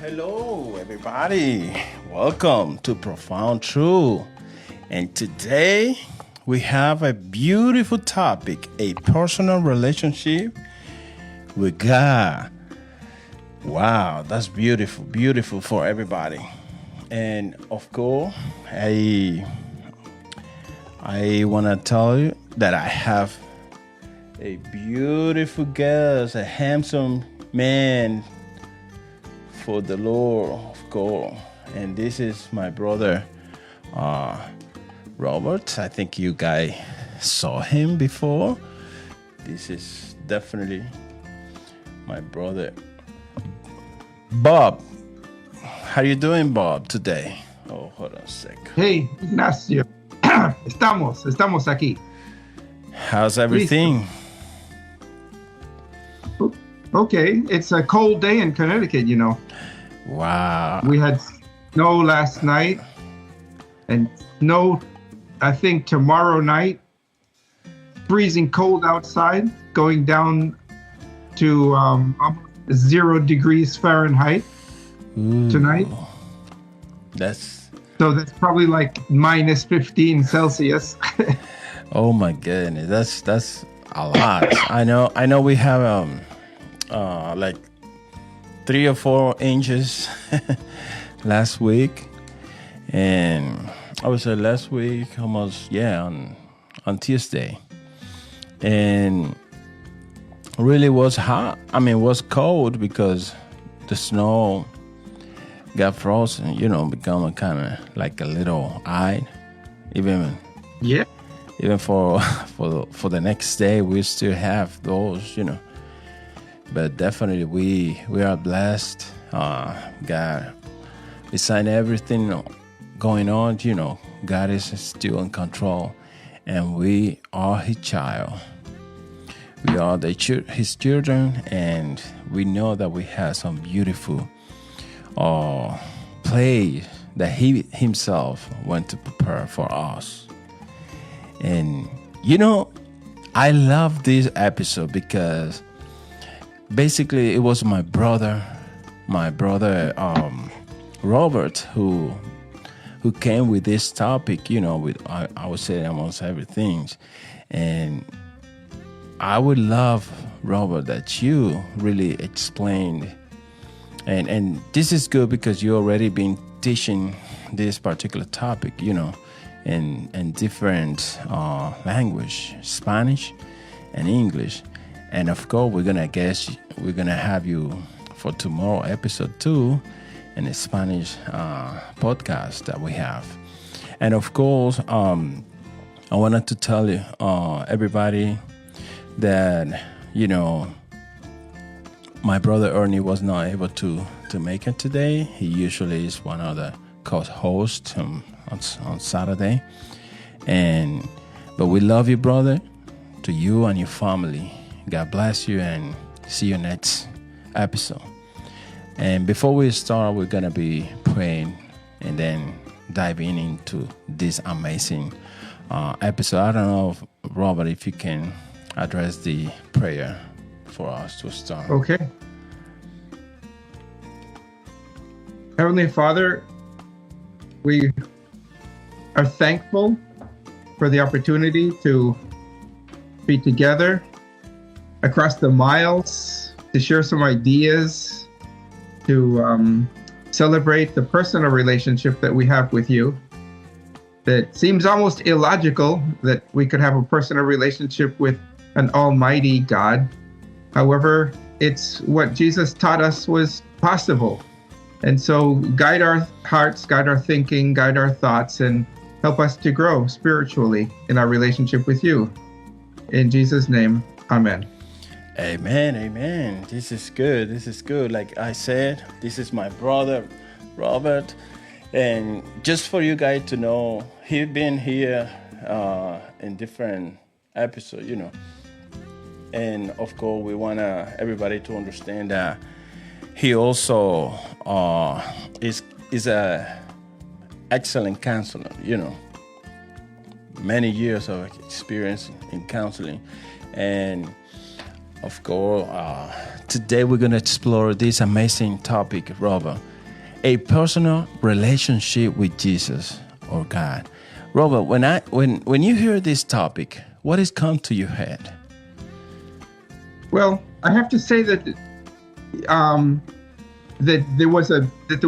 Hello, everybody. Welcome to Profound Truth. And today we have a beautiful topic, a personal relationship with God. Wow, that's beautiful, beautiful for everybody. And of course, I want to tell you that I have a beautiful guest, a handsome man for the Lord of God. And this is my brother, Robert. I think you guys saw him before. This is definitely my brother, Bob. How you doing, Bob, today? Oh, hold on a sec. Hey, Ignacio. Estamos aquí. How's everything? Okay, it's a cold day in Connecticut, you know. Wow. We had snow last night and snow, I think, tomorrow night. Freezing cold outside, going down to almost 0 degrees Fahrenheit tonight. So that's probably like minus 15 Celsius. Oh my goodness, that's a lot. I know we have like 3 or 4 inches last week, and I would say last week almost on Tuesday, and really was hot. I mean, it was cold because the snow got frozen, become a kind of like a little ice. Even for the next day, we still have those, But definitely we are blessed. God, beside everything going on, God is still in control, and we are His child. We are His children, and we know that we have some beautiful place that He Himself went to prepare for us. And I love this episode because basically it was my brother Robert who came with this topic, with I would say almost everything. And I would love, Robert, that you really explained, and this is good because you already been teaching this particular topic, in different language, Spanish and English. And of course, we're gonna have you for tomorrow, episode 2, in the Spanish podcast that we have. And of course, I wanted to tell you, everybody, that my brother Ernie was not able to make it today. He usually is one of the co-hosts on Saturday, but we love you, brother, to you and your family. God bless you, and see you next episode. And before we start, we're gonna be praying and then diving into this amazing episode. I don't know, Robert, if you can address the prayer for us to start. Okay. Heavenly Father, we are thankful for the opportunity to be together across the miles, to share some ideas, to celebrate the personal relationship that we have with you. That seems almost illogical that we could have a personal relationship with an almighty God. However, it's what Jesus taught us was possible. And so guide our hearts, guide our thinking, guide our thoughts, and help us to grow spiritually in our relationship with you. In Jesus' name, amen. Amen, amen. This is good. This is good. Like I said, this is my brother, Robert. And just for you guys to know, he's been here in different episodes, And of course, we want everybody to understand that he also is a excellent counselor, Many years of experience in counseling. And of course, today we're going to explore this amazing topic, Robert. A personal relationship with Jesus or God. Robert, when you hear this topic, what has come to your head? Well, I have to say that that there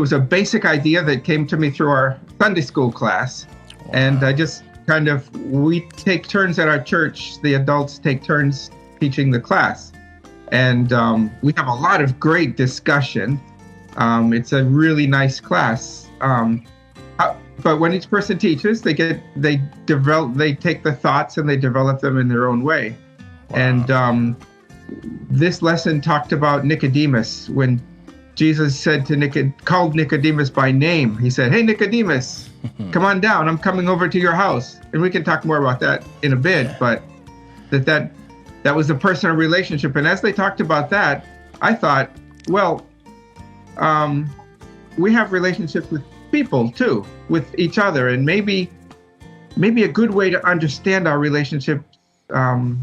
was a basic idea that came to me through our Sunday school class, and I just we take turns at our church. The adults take turns teaching the class, and we have a lot of great discussion. It's a really nice class. But when each person teaches, they take the thoughts and they develop them in their own way. Wow. And this lesson talked about Nicodemus. When Jesus called Nicodemus by name, he said, "Hey, Nicodemus, come on down. I'm coming over to your house." And we can talk more about that in a bit, but that was a personal relationship. And as they talked about that, I thought, well, we have relationships with people too, with each other, and maybe a good way to understand our relationship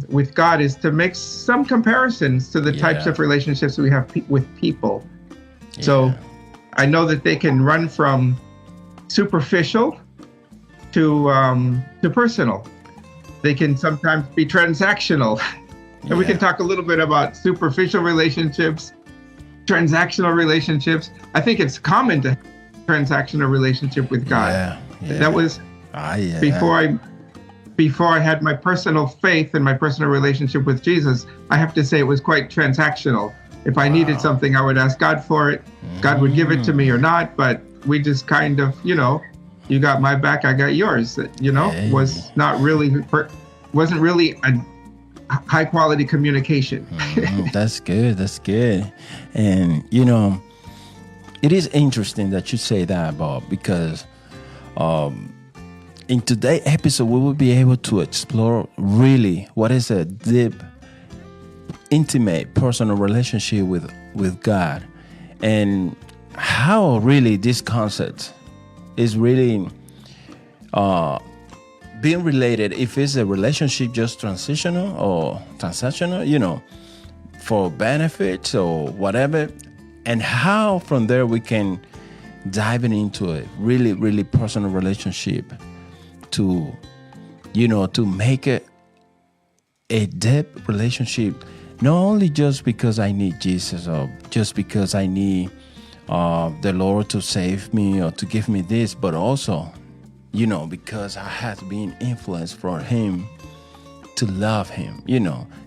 with God is to make some comparisons to the types of relationships we have with people. Yeah. So I know that they can run from superficial to personal. They can sometimes be transactional. And we can talk a little bit about superficial relationships, transactional relationships. I think it's common to have a transactional relationship with God. Yeah. That was before I had my personal faith and my personal relationship with Jesus. I have to say it was quite transactional. If I needed something, I would ask God for it. God would give it to me or not, but we just kind of, you got my back, I got yours. Wasn't really a high quality communication. That's good. And it is interesting that you say that, Bob, because in today's episode we will be able to explore really what is a deep, intimate, personal relationship with God, and how really this concept is really being related, if it's a relationship just transitional or transactional, for benefits or whatever, and how from there we can dive into a really, really personal relationship to make it a deep relationship, not only just because I need Jesus or just because I need the Lord to save me or to give me this, but also because I have been influenced from Him to love Him,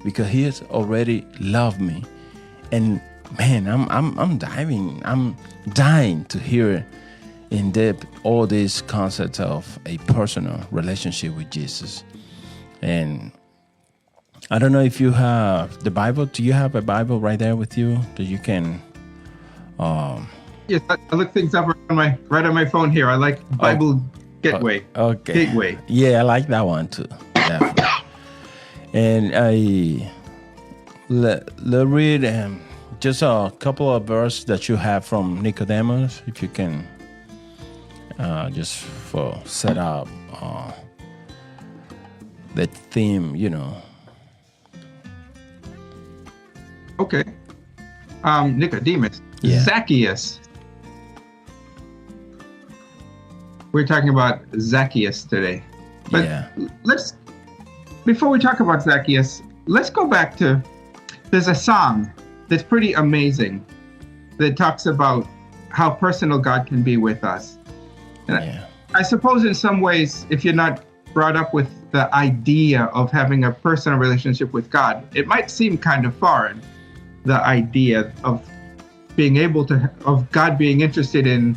because He has already loved me. And man, I'm dying to hear in depth all these concepts of a personal relationship with Jesus. And I don't know if you have the Bible. Do you have a Bible right there with you that you can? Yes, I look things up right on my phone here. I like Bible Gateway. Okay. Gateway. Yeah, I like that one too. Definitely. And let read just a couple of verses that you have from Nicodemus, if you can, just for set up the theme, Okay. Nicodemus. Yeah. Zacchaeus. We're talking about Zacchaeus today. But before we talk about Zacchaeus, let's go back to, there's a psalm that's pretty amazing that talks about how personal God can be with us. And I suppose in some ways, if you're not brought up with the idea of having a personal relationship with God, it might seem kind of foreign, the idea of of God being interested in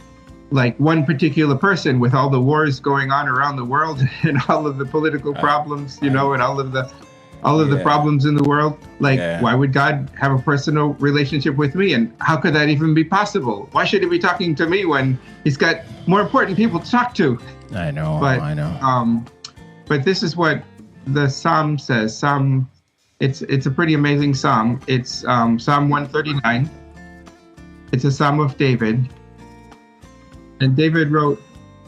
like one particular person, with all the wars going on around the world and all of the political problems, and all of the problems in the world. Why would God have a personal relationship with me? And how could that even be possible? Why should He be talking to me when He's got more important people to talk to? I know. But this is what the psalm says. It's a pretty amazing psalm. It's Psalm 139. It's a psalm of David. And David wrote,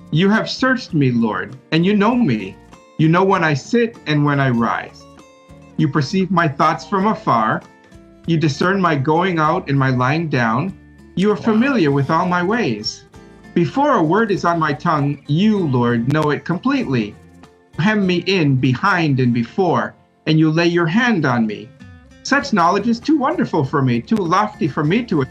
"You have searched me, Lord, and you know me. You know when I sit and when I rise. You perceive my thoughts from afar. You discern my going out and my lying down. You are familiar with all my ways. Before a word is on my tongue, you, Lord, know it completely. You hem me in behind and before, and you lay your hand on me. Such knowledge is too wonderful for me, too lofty for me to.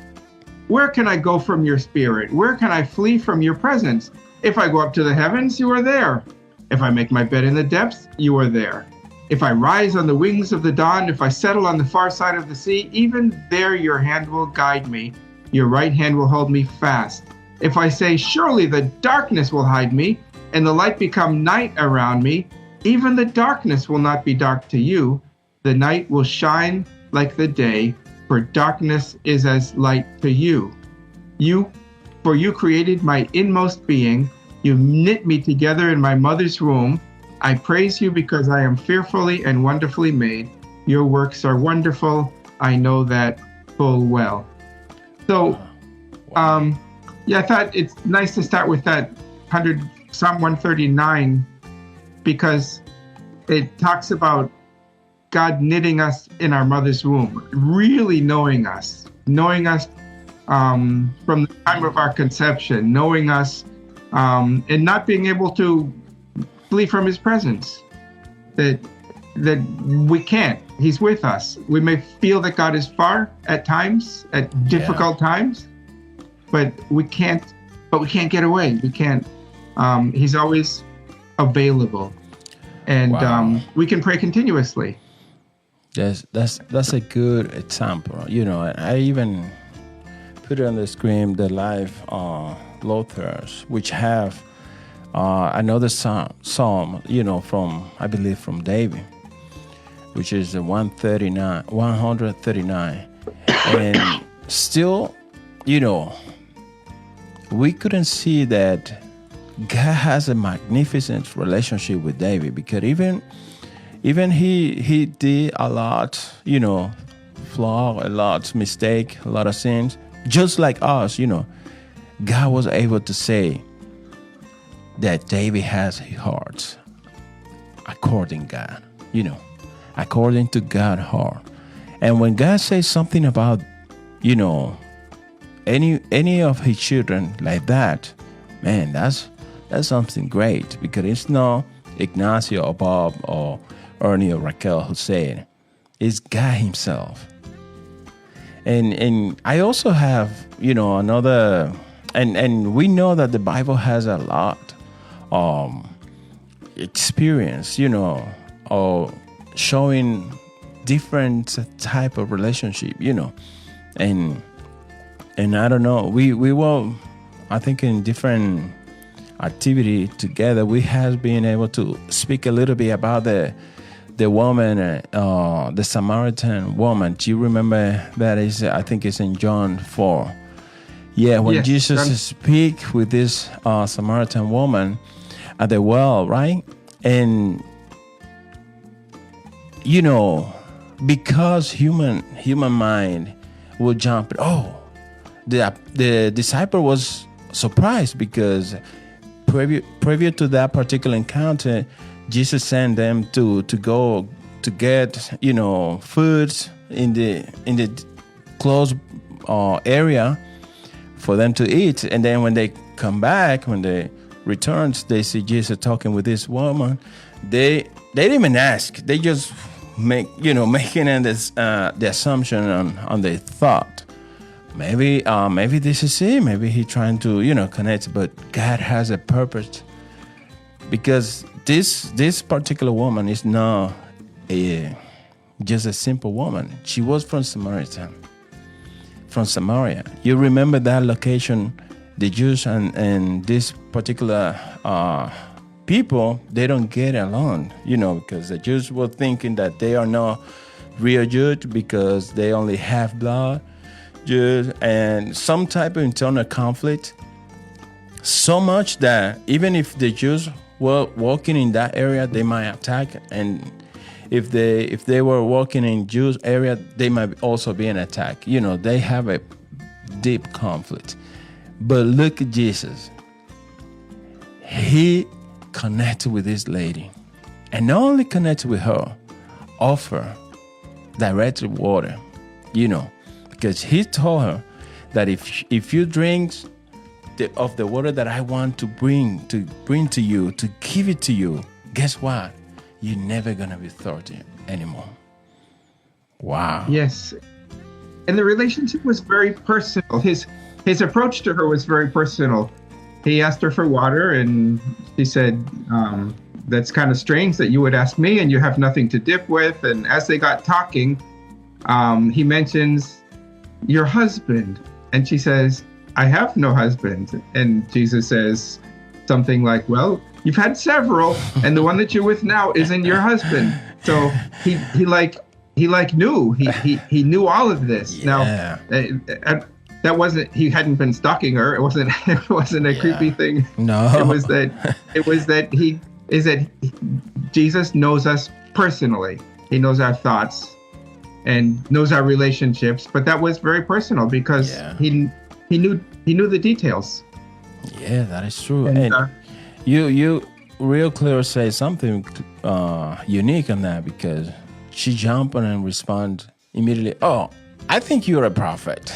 Where can I go from your spirit? Where can I flee from your presence? If I go up to the heavens, you are there. If I make my bed in the depths, you are there. If I rise on the wings of the dawn, if I settle on the far side of the sea, even there your hand will guide me. Your right hand will hold me fast. If I say, surely the darkness will hide me, and the light become night around me, even the darkness will not be dark to you. The night will shine like the day, for darkness is as light to you. For you created my inmost being. You knit me together in my mother's womb. I praise you because I am fearfully and wonderfully made. Your works are wonderful. I know that full well. So, I thought it's nice to start with that Psalm 139, because it talks about God knitting us in our mother's womb, really knowing us from the time of our conception, knowing us, and not being able to flee from his presence. That we can't. He's with us. We may feel that God is far at times, at difficult times, but we can't get away. We can't. He's always available, and we can pray continuously. That's a good example. I even put on the screen the live Luthers, which have another psalm, from, I believe, from David, which is 139. And still, we couldn't see that God has a magnificent relationship with David, because even he did a lot, flaw, a lot mistake, a lot of sins, just like us. God was able to say that David has his heart according God, according to God's heart. And when God says something about, any of his children like that, man, that's something great, because it's not Ignacio or Bob or Ernie or Raquel who said, it's God himself. And I also have, another, and we know that the Bible has a lot experience, or showing different type of relationship, and I don't know, we will, I think, in different activity together, we have been able to speak a little bit about the woman, the Samaritan woman. Do you remember that? I think it's in John 4. Yeah, when Jesus speak with this Samaritan woman at the well, right? And because human mind will jump. Oh, the disciple was surprised, because previous to that particular encounter, Jesus sent them to go to get food in the closed area for them to eat. And then when they come back, when they return, they see Jesus talking with this woman. They didn't even ask. They just making the assumption on their thought. Maybe this is it. Maybe he's trying to connect. But God has a purpose, because this particular woman is not just a simple woman. She was from Samaria. You remember that location? The Jews and this particular people, they don't get along, because the Jews were thinking that they are not real Jews because they only have blood Jews, and some type of internal conflict. So much that even if the Jews were walking in that area, they might attack, and if they were walking in Jews area, they might also be an attack. They have a deep conflict. But look at Jesus. He connected with this lady, and not only connected with her, offer directly water. because he told her that if you drink of the water that I want to bring to you, to give it to you, guess what? You're never gonna be thirsty anymore. Wow. Yes. And the relationship was very personal. His approach to her was very personal. He asked her for water, and she said, that's kind of strange that you would ask me and you have nothing to dip with. And as they got talking, he mentions your husband. And she says, I have no husband. And Jesus says something like, well, you've had several, and the one that you're with now isn't your husband. So he knew. He knew all of this. Yeah. Now, that wasn't, he hadn't been stalking her. It wasn't a creepy thing. No. It was that Jesus knows us personally. He knows our thoughts and knows our relationships, but that was very personal because he knew the details. Yeah, that is true. And you real clear say something unique on that, because she jumped on and respond immediately. Oh, I think you're a prophet.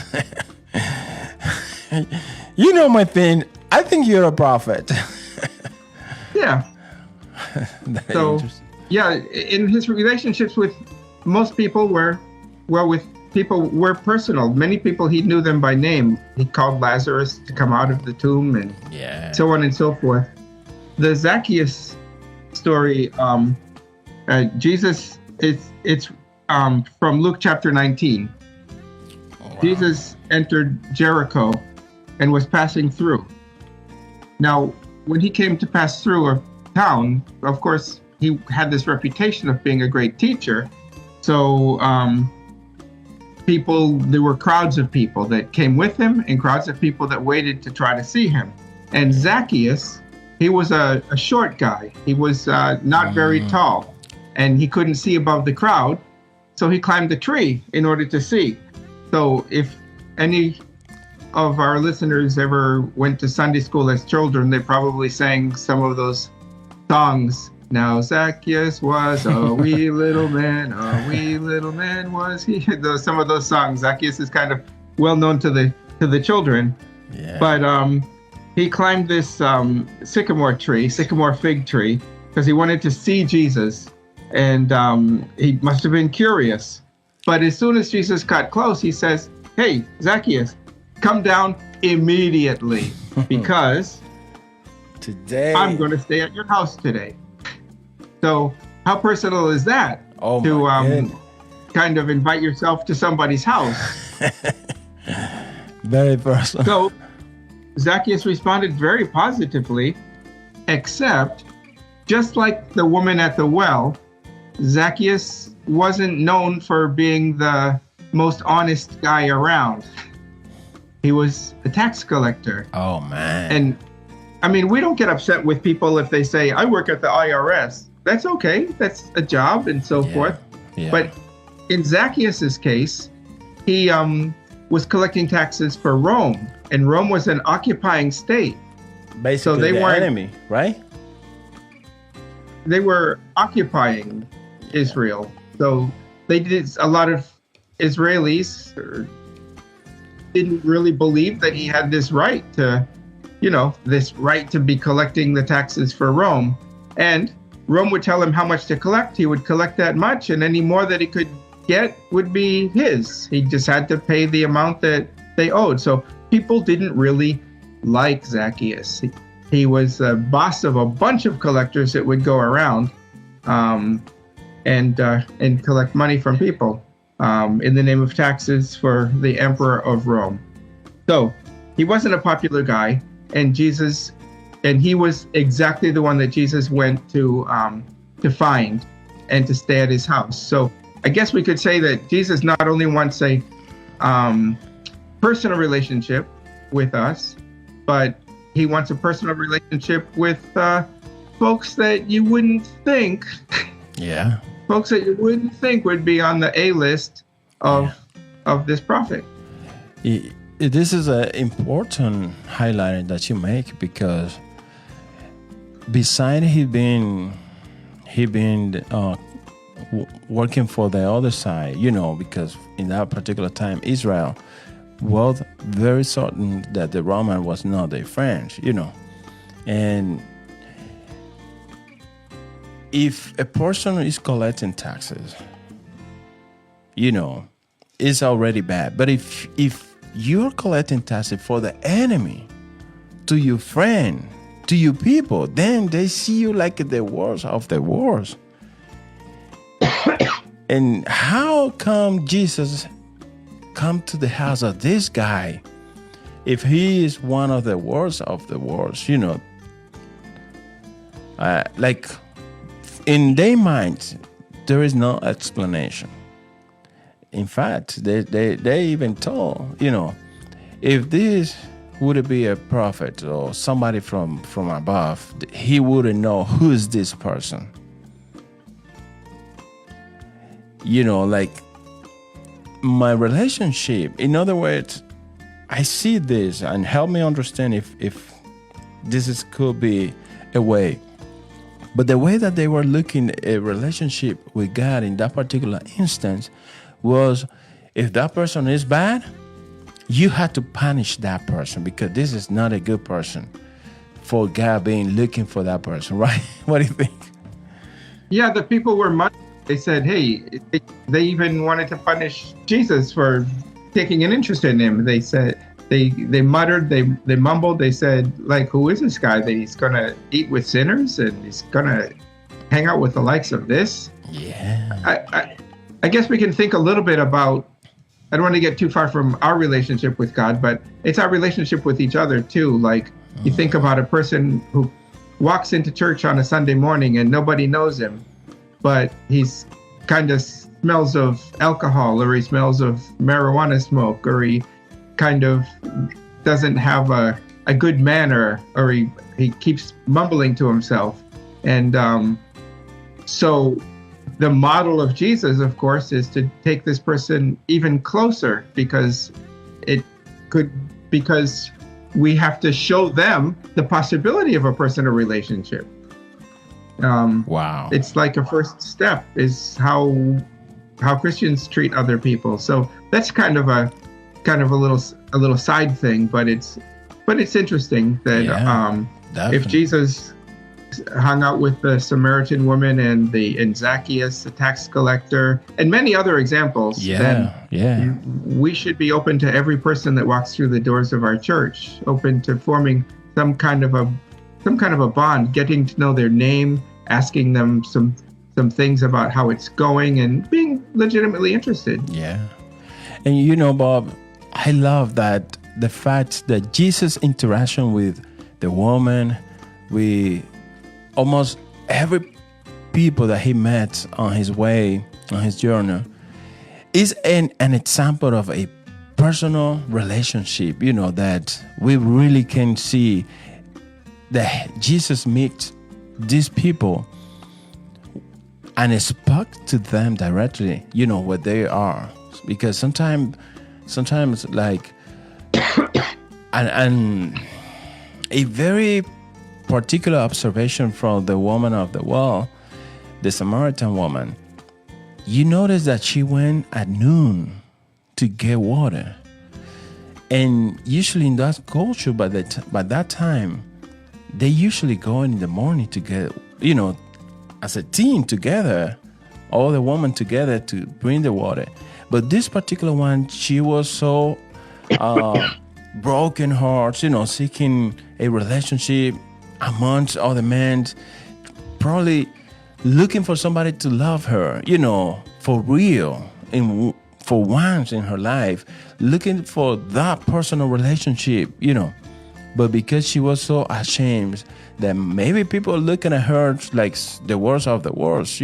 You know my thing. I think you're a prophet. Yeah. So, yeah, in his relationships with most people were personal. Many people, he knew them by name. He called Lazarus to come out of the tomb and so on and so forth. The Zacchaeus story, Jesus, it's from Luke chapter 19. Oh, wow. Jesus entered Jericho and was passing through. Now, when he came to pass through a town, of course, he had this reputation of being a great teacher. So there were crowds of people that came with him and crowds of people that waited to try to see him. And Zacchaeus, he was a short guy. He was not very tall, and he couldn't see above the crowd. So he climbed a tree in order to see. So if any of our listeners ever went to Sunday school as children, they probably sang some of those songs. Now Zacchaeus was a wee little man was he. Some of those songs. Zacchaeus is kind of well known to the children. Yeah. But he climbed this sycamore fig tree, because he wanted to see Jesus, and he must have been curious. But as soon as Jesus got close, he says, "Hey, Zacchaeus, come down immediately, because today I'm going to stay at your house today." So how personal is that? To kind of invite yourself to somebody's house? Very personal. So Zacchaeus responded very positively, except just like the woman at the well, Zacchaeus wasn't known for being the most honest guy around. He was a tax collector. Oh, man. And I mean, we don't get upset with people if they say, I work at the IRS. That's okay. That's a job and so forth. Yeah. But in Zacchaeus's case, he was collecting taxes for Rome, and Rome was an occupying state. Basically, so they weren't enemy, right? They were occupying Israel. So they did, a lot of Israelis didn't really believe that he had this right to be collecting the taxes for Rome. And Rome would tell him how much to collect. He would collect that much, and any more that he could get would be his. He just had to pay the amount that they owed. So people didn't really like Zacchaeus. He was the boss of a bunch of collectors that would go around and collect money from people in the name of taxes for the emperor of Rome. So he wasn't a popular guy, and he was exactly the one that Jesus went to find and to stay at his house. So I guess we could say that Jesus not only wants a personal relationship with us, but he wants a personal relationship with folks that you wouldn't think. Yeah. Folks that you wouldn't think would be on the A list of this prophet. This is an important highlight that you make, because beside he being working for the other side, because in that particular time, Israel was very certain that the Roman was not their friends, And if a person is collecting taxes, it's already bad. But if you're collecting taxes for the enemy, to your friend, to your people, then they see you like the worst of the worst. And how come Jesus come to the house of this guy if he is one of the worst of the worst? Like in their minds, there is no explanation. In fact, they even told, if this would be a prophet or somebody from above, he wouldn't know who is this person. Like my relationship. In other words, I see this and help me understand if could be a way. But the way that they were looking at a relationship with God in that particular instance was, if that person is bad, you had to punish that person because this is not a good person for God being looking for that person, right? What do you think? Yeah, the people were mad. They said, hey, they even wanted to punish Jesus for taking an interest in him. They said, they muttered, they mumbled, they said, like, who is this guy that he's going to eat with sinners and he's going to hang out with the likes of this? Yeah. I guess we can think a little bit about, I don't want to get too far from our relationship with God, but it's our relationship with each other too. Like you think about a person who walks into church on a Sunday morning and nobody knows him, but he's kind of smells of alcohol, or he smells of marijuana smoke, or he kind of doesn't have a good manner, or he keeps mumbling to himself. And so the model of Jesus, of course, is to take this person even closer, because we have to show them the possibility of a personal relationship. Wow. It's like a first step is how Christians treat other people. So that's kind of a little side thing, but it's interesting that if Jesus hung out with the Samaritan woman and Zacchaeus, the tax collector, and many other examples, then we should be open to every person that walks through the doors of our church, open to forming some kind of a bond, getting to know their name, asking them some things about how it's going, and being legitimately interested. Yeah. And Bob, I love that the fact that Jesus' interaction with the woman, with almost every people that he met on his way, on his journey, is an example of a personal relationship, that we really can see that Jesus meets these people and spoke to them directly, what they are. Because sometimes like, and a very particular observation from the woman of the well, the Samaritan woman, you notice that she went at noon to get water. And usually in that culture, by that time, they usually go in the morning to get, as a team together, all the women together to bring the water. But this particular one, she was so broken heart, seeking a relationship amongst other men, probably looking for somebody to love her, for real, for once in her life, looking for that personal relationship, But because she was so ashamed that maybe people looking at her like the worst of the worst,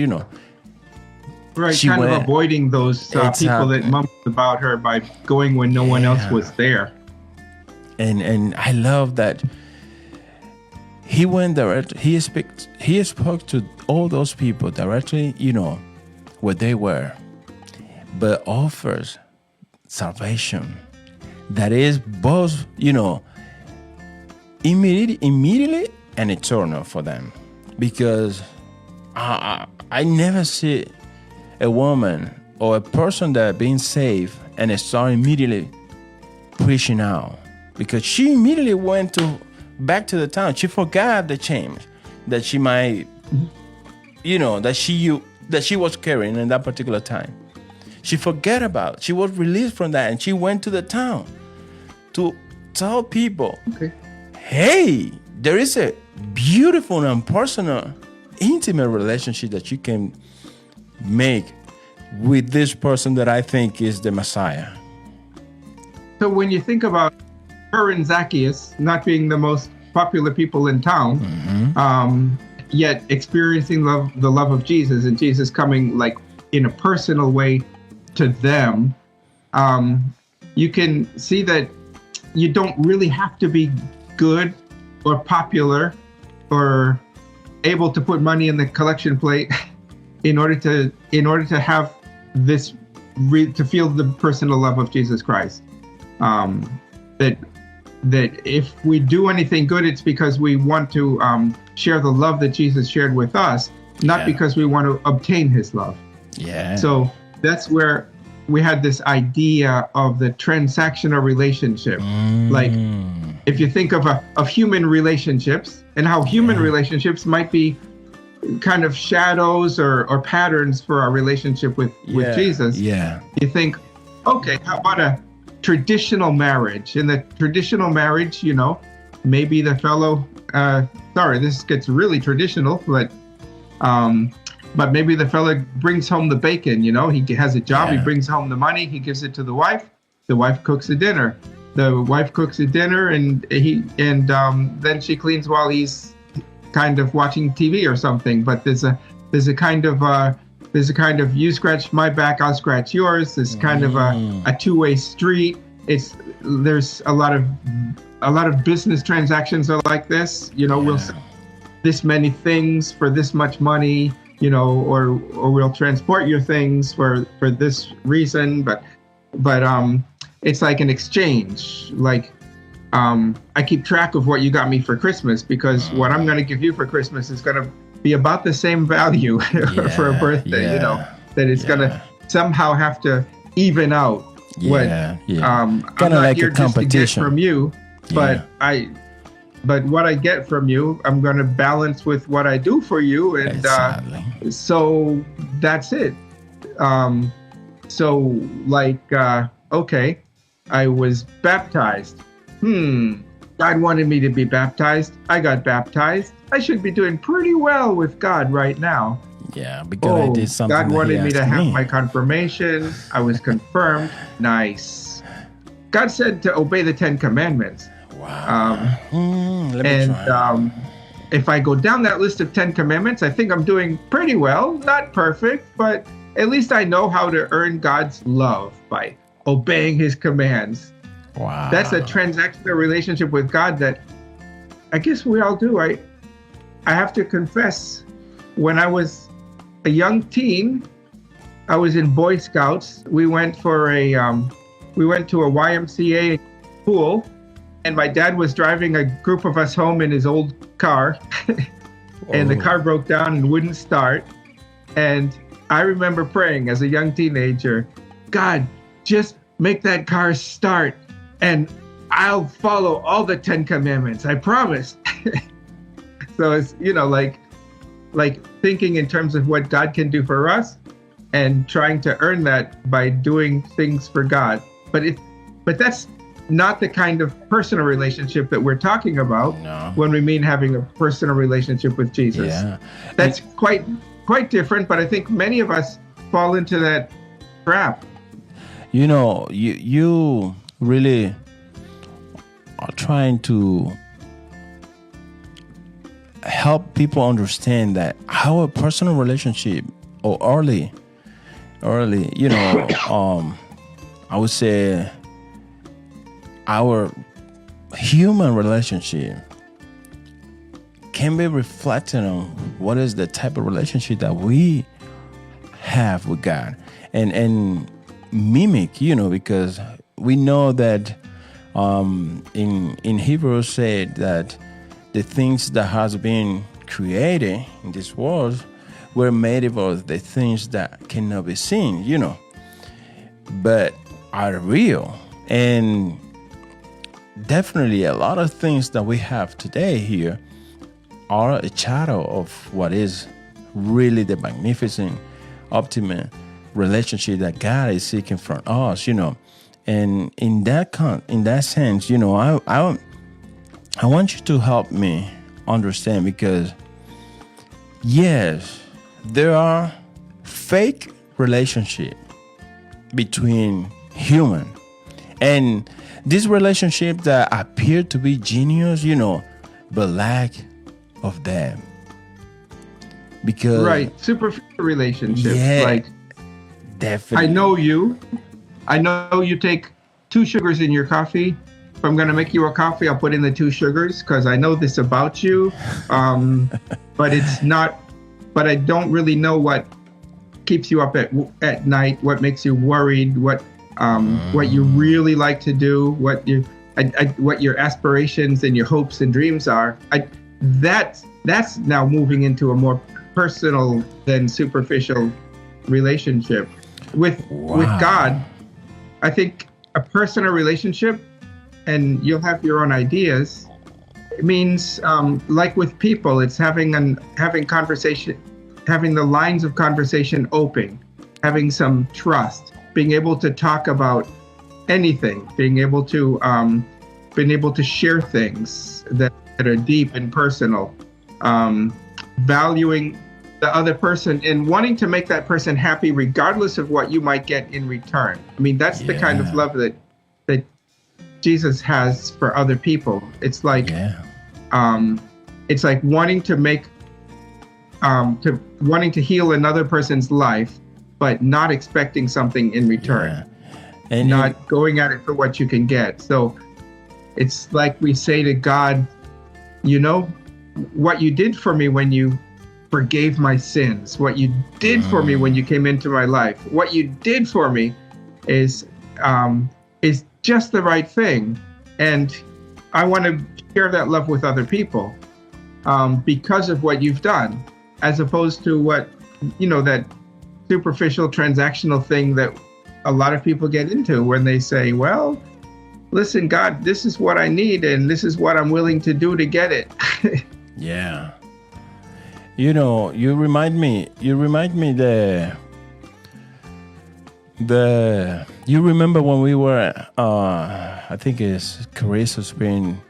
Right, she kind of avoiding those people that mumbled about her by going when no one else was there. And I love that he went direct. He spoke to all those people directly, where they were, but offers salvation that is both, immediately and eternal for them. Because I never see a woman or a person that being saved and start immediately preaching out, because she immediately went back to the town. She forgot the chains that she might, that she was carrying in that particular time. She forgot about. She was released from that, and she went to the town to tell people, hey, there is a beautiful and personal, intimate relationship that you can make with this person that I think is the Messiah. So when you think about her and Zacchaeus not being the most popular people in town, yet experiencing the love of Jesus, and Jesus coming like in a personal way to them, you can see that you don't really have to be good or popular or able to put money in the collection plate in order to have this to feel the personal love of Jesus Christ. That if we do anything good, it's because we want to share the love that Jesus shared with us, not because we want to obtain his love. Yeah. So that's where we had this idea of the transactional relationship. Like if you think of human relationships and how human relationships might be kind of shadows or patterns for our relationship with Jesus. Yeah. You think, okay, how about a traditional marriage? In the traditional marriage, maybe the fellow, this gets really traditional, but maybe the fellow brings home the bacon, he has a job, he brings home the money, he gives it to the wife cooks the dinner. The wife cooks the dinner and then she cleans while he's kind of watching TV or something. But there's a kind of you scratch my back, I'll scratch yours. There's kind of a two-way street. There's a lot of business transactions are like this. We'll sell this many things for this much money, or we'll transport your things for this reason. But it's like an exchange. Like I keep track of what you got me for Christmas, because what I'm going to give you for Christmas is going to be about the same value for a birthday, that it's going to somehow have to even out what I'm not like here a just to get competition from you, but what I get from you, I'm going to balance with what I do for you. And so that's it. Okay, I was baptized. God wanted me to be baptized. I got baptized. I should be doing pretty well with God right now. Yeah, because I did something. God wanted me to have my confirmation. I was confirmed. Nice. God said to obey the 10 Commandments. Wow. If I go down that list of 10 Commandments, I think I'm doing pretty well. Not perfect, but at least I know how to earn God's love by obeying his commands. Wow. That's a transactional relationship with God that I guess we all do. I have to confess, when I was a young teen, I was in Boy Scouts. We went to a YMCA pool, and my dad was driving a group of us home in his old car, and the car broke down and wouldn't start. And I remember praying as a young teenager, God, just make that car start, and I'll follow all the 10 Commandments. I promise. So it's, like thinking in terms of what God can do for us and trying to earn that by doing things for God. But that's not the kind of personal relationship that we're talking about when we mean having a personal relationship with Jesus. Yeah. That's quite different, but I think many of us fall into that trap. You really are trying to help people understand that our personal relationship, or early, I would say our human relationship can be reflected on what is the type of relationship that we have with God, and mimic, because we know that in Hebrews said that the things that has been created in this world we're made of the things that cannot be seen, but are real. And definitely a lot of things that we have today here are a shadow of what is really the magnificent, ultimate relationship that God is seeking from us, And in that sense, I want you to help me understand, because yes, there are fake relationships between human, and these relationships that appear to be genuine, but lack of them. Because superficial relationships. Yeah, definitely. I know you take 2 sugars in your coffee. If I'm going to make you a coffee, I'll put in the 2 sugars because I know this about you. But it's not, but I don't really know what keeps you up at night, what makes you worried, what you really like to do, what your aspirations and your hopes and dreams are. That's now moving into a more personal than superficial relationship. With God, I think a personal relationship, and you'll have your own ideas. It means, like with people, it's having conversation, having the lines of conversation open, having some trust, being able to talk about anything, being able to share things that are deep and personal, valuing the other person and wanting to make that person happy regardless of what you might get in return. I mean, that's the kind of love that Jesus has for other people. It's like wanting to make wanting to heal another person's life, but not expecting something in return, and not going at it for what you can get. So it's like we say to God, what you did for me when you forgave my sins, what you did for me when you came into my life, what you did for me is just the right thing. And I want to share that love with other people because of what you've done, as opposed to what, that superficial transactional thing that a lot of people get into when they say, well, listen, God, this is what I need and this is what I'm willing to do to get it. Yeah. You remind me you remember when we were I think it's Carissa Spring,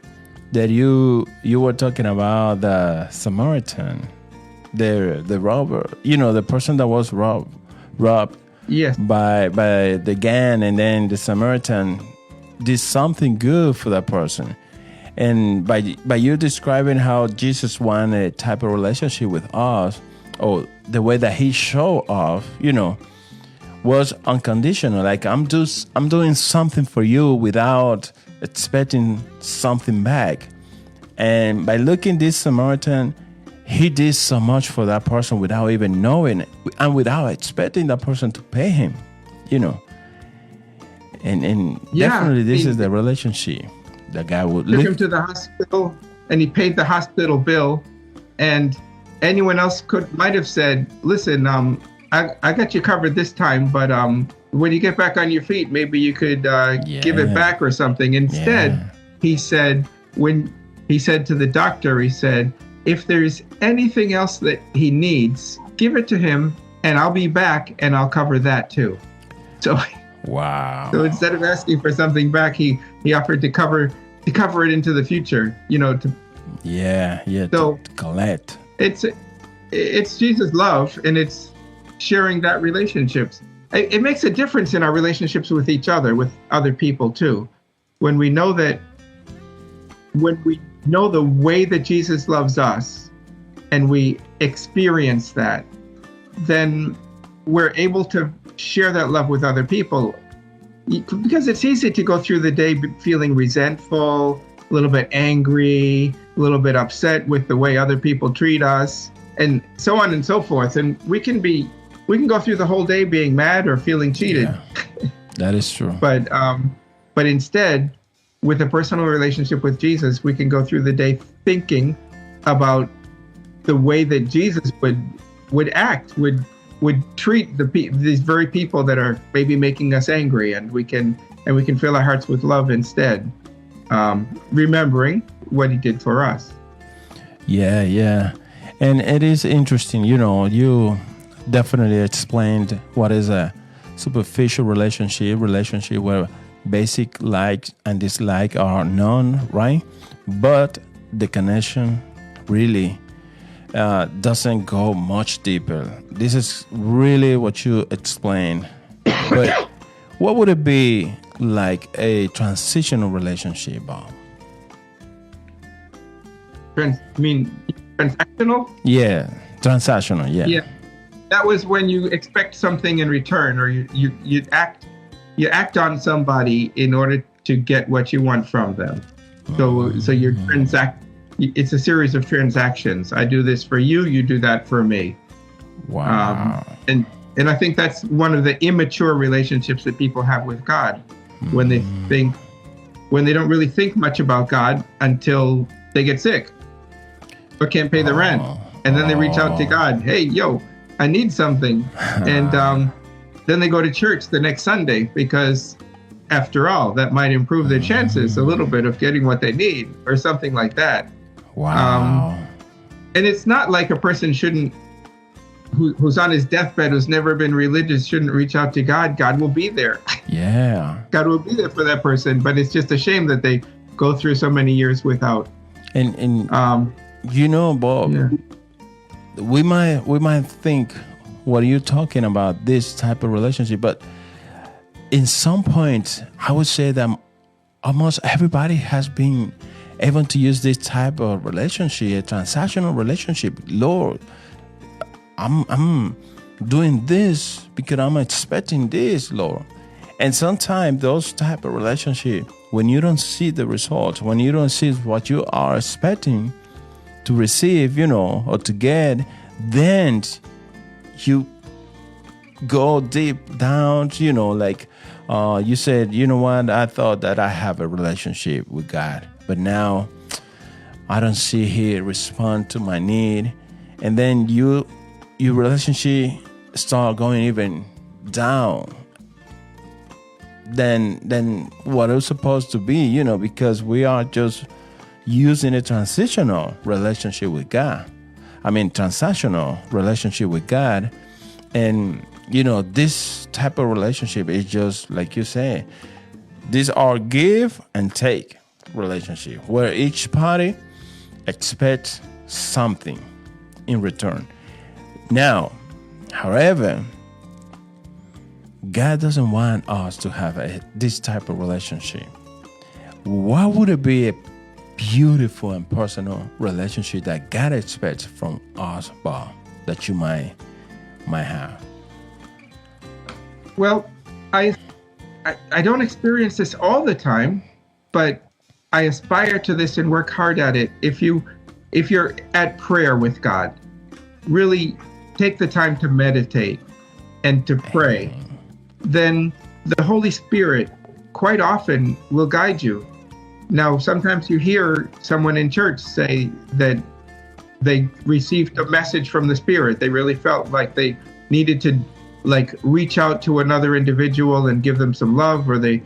that you were talking about the Samaritan, the robber, the person that was robbed by the gang, and then the Samaritan did something good for that person. And by you describing how Jesus wanted a type of relationship with us, or the way that he showed off, was unconditional. Like I'm doing something for you without expecting something back. And by looking this Samaritan, he did so much for that person without even knowing it, and without expecting that person to pay him, And definitely this is the relationship. The guy would took him to the hospital, and he paid the hospital bill. And anyone else might have said, "Listen, I got you covered this time, but when you get back on your feet, maybe you could give it back or something." Instead, he said to the doctor, he said, "If there's anything else that he needs, give it to him, and I'll be back, and I'll cover that too." So. Wow. So instead of asking for something back, he offered to cover it into the future, to to collect. It's Jesus' love, and it's sharing that relationships. It makes a difference in our relationships with each other, with other people too. When we know the way that Jesus loves us, and we experience that, then we're able to share that love with other people, because it's easy to go through the day feeling resentful, a little bit angry, a little bit upset with the way other people treat us, and so on and so forth. And we can go through the whole day being mad or feeling cheated. Yeah, that is true. But instead, with a personal relationship with Jesus, we can go through the day thinking about the way that Jesus would would treat these very people that are maybe making us angry, and we can fill our hearts with love instead, remembering what he did for us. Yeah. And it is interesting, you definitely explained what is a superficial relationship where basic likes and dislike are known, right? But the connection really doesn't go much deeper. This is really what you explained. But what would it be like a transitional relationship, Bob? Transactional? Yeah, transactional. Yeah. That was when you expect something in return, or you act on somebody in order to get what you want from them. So you transact. It's a series of transactions. I do this for you, you do that for me. Wow. And I think that's one of the immature relationships that people have with God, when they don't really think much about God until they get sick or can't pay the rent, and then they reach out to God. Hey, I need something, and then they go to church the next Sunday because, after all, that might improve their chances a little bit of getting what they need, or something like that. Wow. And it's not like a person who's on his deathbed, who's never been religious, shouldn't reach out to God. God will be there. Yeah. God will be there for that person, but it's just a shame that they go through so many years without. And Bob, yeah. we might think, what are you talking about, this type of relationship? But in some point, I would say that almost everybody has been able to use this type of relationship, a transactional relationship. Lord, I'm doing this because I'm expecting this, Lord. And sometimes those type of relationship, when you don't see the results, when you don't see what you are expecting to receive, or to get, then you go deep down, like you said, you know what, I thought that I have a relationship with God, but now I don't see He respond to my need. And then your relationship start going even down than what it was supposed to be, because we are just using a transactional relationship with God. Transactional relationship with God. And, this type of relationship is just, like you say, these are give and take relationship where each party expects something in return. Now, however, God doesn't want us to have this type of relationship. What would it be a beautiful and personal relationship that God expects from us, Bob, that you might have? Well, I don't experience this all the time, but I aspire to this and work hard at it. If you're at prayer with God, really take the time to meditate and to pray, then the Holy Spirit quite often will guide you. Now, sometimes you hear someone in church say that they received a message from the Spirit. They really felt like they needed to reach out to another individual and give them some love, or they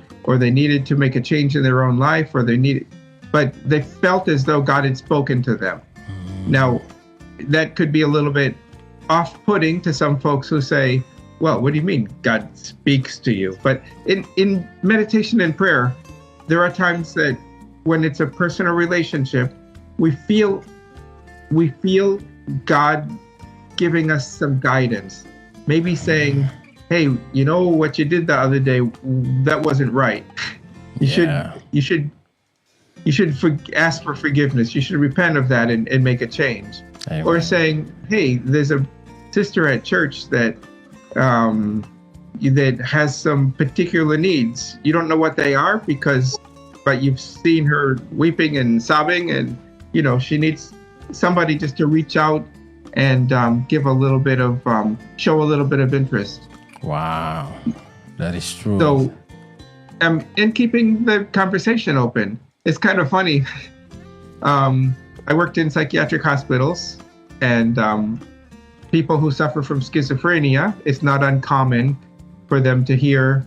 needed to make a change in their own life, but they felt as though God had spoken to them. Now, that could be a little bit off-putting to some folks who say, well, what do you mean God speaks to you? But in meditation and prayer, there are times that when it's a personal relationship, we feel God giving us some guidance. Maybe saying, hey, what you did the other day, that wasn't right. You should ask for forgiveness. You should repent of that and make a change. Amen. Or saying, hey, there's a sister at church that has some particular needs. You don't know what they are but you've seen her weeping and sobbing, and she needs somebody just to reach out and give a little bit of show a little bit of interest. Wow, that is true. So, in keeping the conversation open, it's kind of funny. I worked in psychiatric hospitals, and people who suffer from schizophrenia, it's not uncommon for them to hear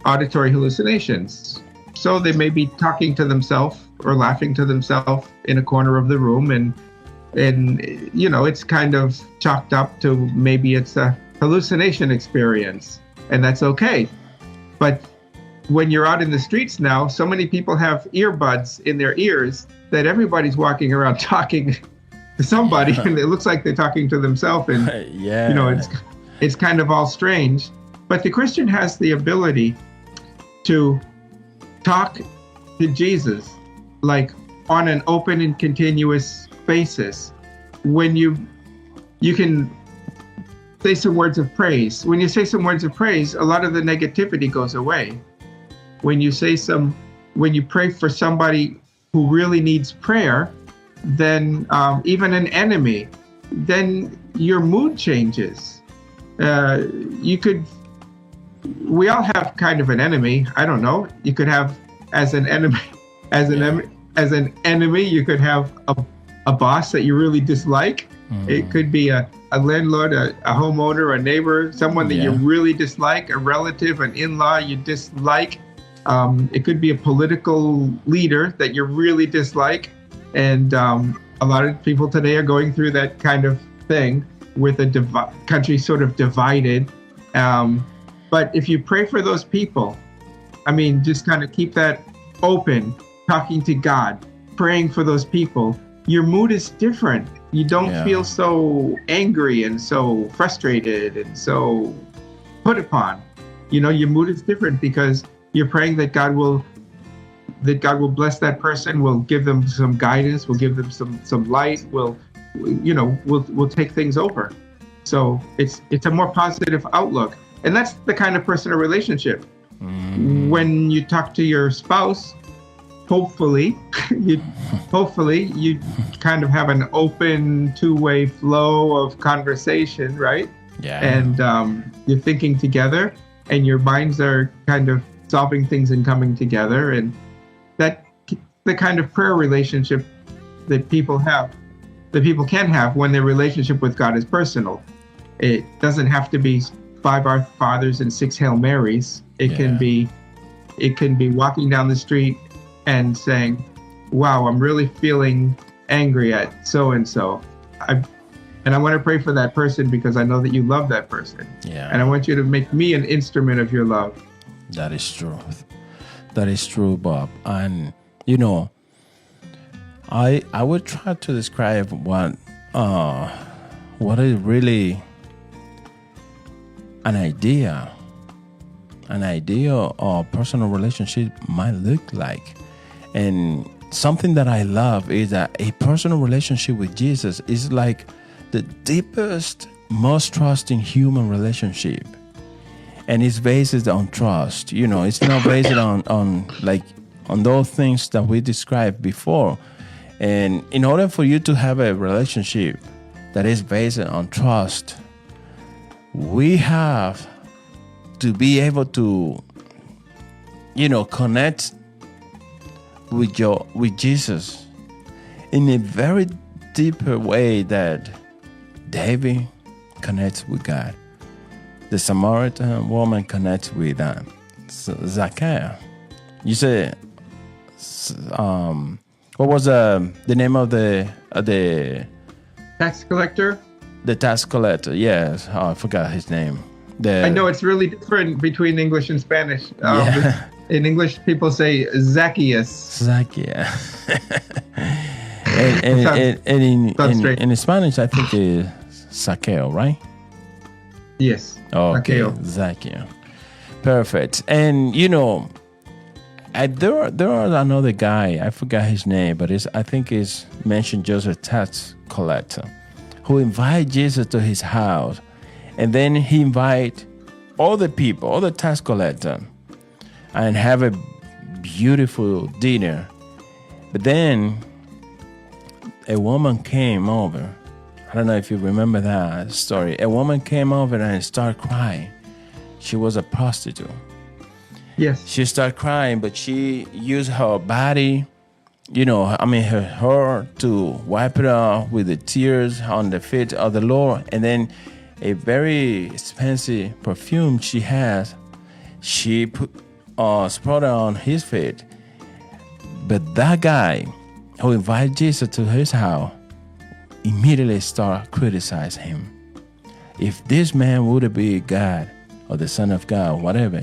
auditory hallucinations. So they may be talking to themselves or laughing to themselves in a corner of the room, and it's kind of chalked up to maybe it's a hallucination experience, and that's okay. But when you're out in the streets now, so many people have earbuds in their ears that everybody's walking around talking to somebody, and it looks like they're talking to themselves, and it's kind of all strange. But the Christian has the ability to talk to Jesus like on an open and continuous basis. When you can say some words of praise. When you say some words of praise, a lot of the negativity goes away. When you pray for somebody who really needs prayer, then even an enemy, then your mood changes. We all have kind of an enemy. I don't know. You could have as an enemy, you could have a boss that you really dislike. Mm-hmm. It could be a landlord, a homeowner, a neighbor, someone that you really dislike, a relative, an in-law you dislike. It could be a political leader that you really dislike. And a lot of people today are going through that kind of thing with a country sort of divided. But if you pray for those people, just kind of keep that open, talking to God, praying for those people, your mood is different. You don't feel so angry and so frustrated and so put upon. Your mood is different because you're praying that God will bless that person, will give them some guidance, will give them some light, will take things over. So it's a more positive outlook. And that's the kind of personal relationship. Mm. When you talk to your spouse, hopefully you kind of have an open two-way flow of conversation, right? Yeah. And you're thinking together, and your minds are kind of solving things and coming together, and that the kind of prayer relationship that people can have when their relationship with God is personal. It doesn't have to be 5 Our Fathers and 6 Hail Marys. It can be walking down the street and saying, wow, I'm really feeling angry at so-and-so. And I want to pray for that person because I know that you love that person. Yeah. And I want you to make me an instrument of your love. That is true. That is true, Bob. And, I would try to describe what is really an idea of personal relationship might look like. And something that I love is that a personal relationship with Jesus is like the deepest, most trusting human relationship. And it's based on trust. It's not based on those things that we described before. And in order for you to have a relationship that is based on trust, we have to be able to, connect with Jesus in a very deeper way that David connects with God. The Samaritan woman connects with Zacchaeus. You say, what was the name of the tax collector? The tax collector, yes. Oh, I forgot his name. I know it's really different between English and Spanish. In English, people say Zacchaeus. Zacchaeus. and in Spanish, I think it's Saqueo, right? Yes. Okay, Zacchaeus. Perfect. And there are another guy. I forgot his name, but I think it's mentioned just a tax collector who invited Jesus to his house, and then he invite all the people, all the tax collectors, and have a beautiful dinner. But then a woman came over. I don't know if you remember that story. A woman came over and started crying. She was a prostitute. Yes. She started crying, but she used her body her to wipe it off with the tears on the feet of the Lord, and then a very expensive perfume she has, she put spread it on his feet. But that guy who invited Jesus to his house immediately start criticizing him. If this man would be God or the Son of God, whatever,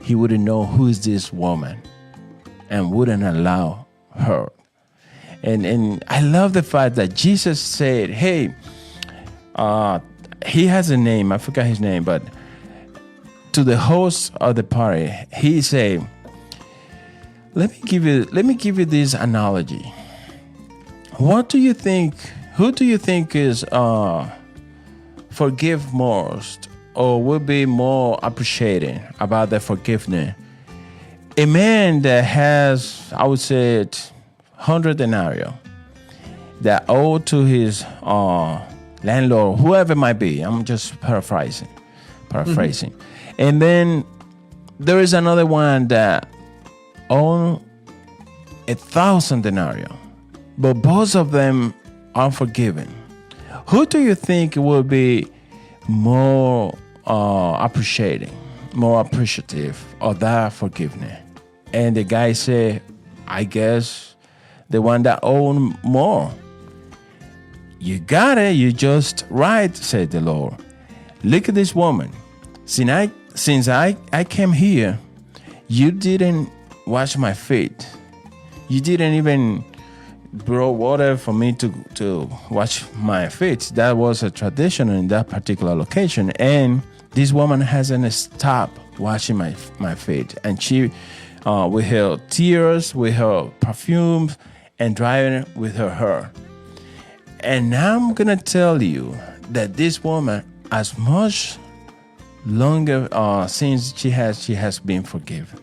he wouldn't know who is this woman and wouldn't allow her. And I love the fact that Jesus said, hey, he has a name, I forgot his name, but to the host of the party, he said, let me give you this analogy. Who do you think is forgive most or will be more appreciated about the forgiveness? A man that has, I would say, 100 denarii that owe to his landlord, whoever it might be. I'm just paraphrasing. Mm-hmm. And then there is another one that own 1,000 denarii, but both of them are forgiven. Who do you think will be more appreciative of that forgiveness? And the guy said, I guess the one that own more. You got it. You just right, said the Lord. Look at this woman. Since I came here, you didn't wash my feet. You didn't even brought water for me to wash my feet. That was a tradition in that particular location. And this woman hasn't stopped washing my feet. And she, with her tears, with her perfume, and drying it with her hair. And now I'm going to tell you that this woman, as much longer since she has been forgiven.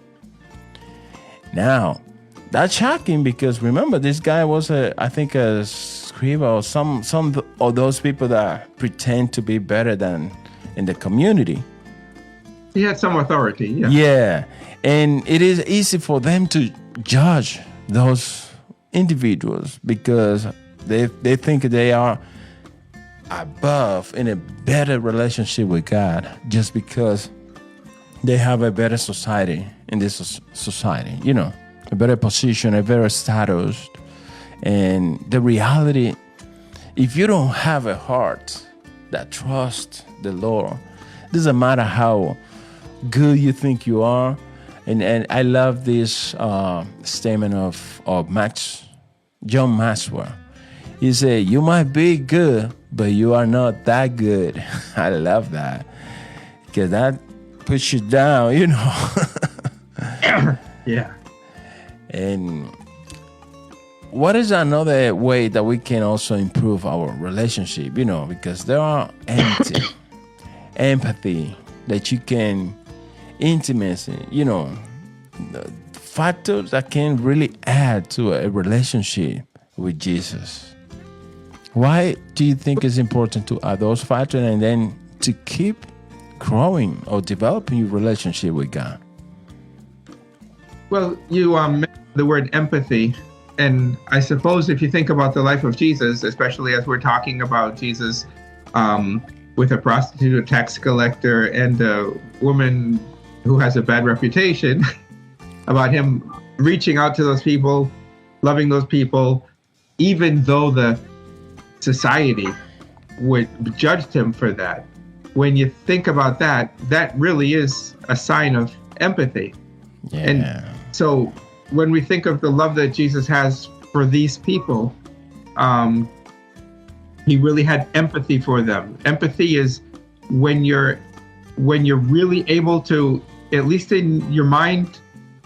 Now, that's shocking because remember, this guy was I think a scribe or some of those people that pretend to be better than in the community. He had some authority, yeah. Yeah, and it is easy for them to judge those individuals because they think they are above in a better relationship with God just because they have a better society in this society, a better position, a better status. And the reality, if you don't have a heart that trusts the Lord, doesn't matter how good you think you are. And I love this statement of John Maxwell. He said, you might be good, but you are not that good. I love that because that puts you down, Yeah. And what is another way that we can also improve our relationship, because there are empathy that you can, intimacy, factors that can really add to a relationship with Jesus. Why do you think it's important to add those factors and then to keep growing or developing your relationship with God? Well, you mentioned the word empathy, and I suppose if you think about the life of Jesus, especially as we're talking about Jesus with a prostitute, a tax collector, and a woman who has a bad reputation, about him reaching out to those people, loving those people, even though the society would judge him for that. When you think about that, that really is a sign of empathy. Yeah. And so when we think of the love that Jesus has for these people, he really had empathy for them. Empathy is when you're really able to, at least in your mind,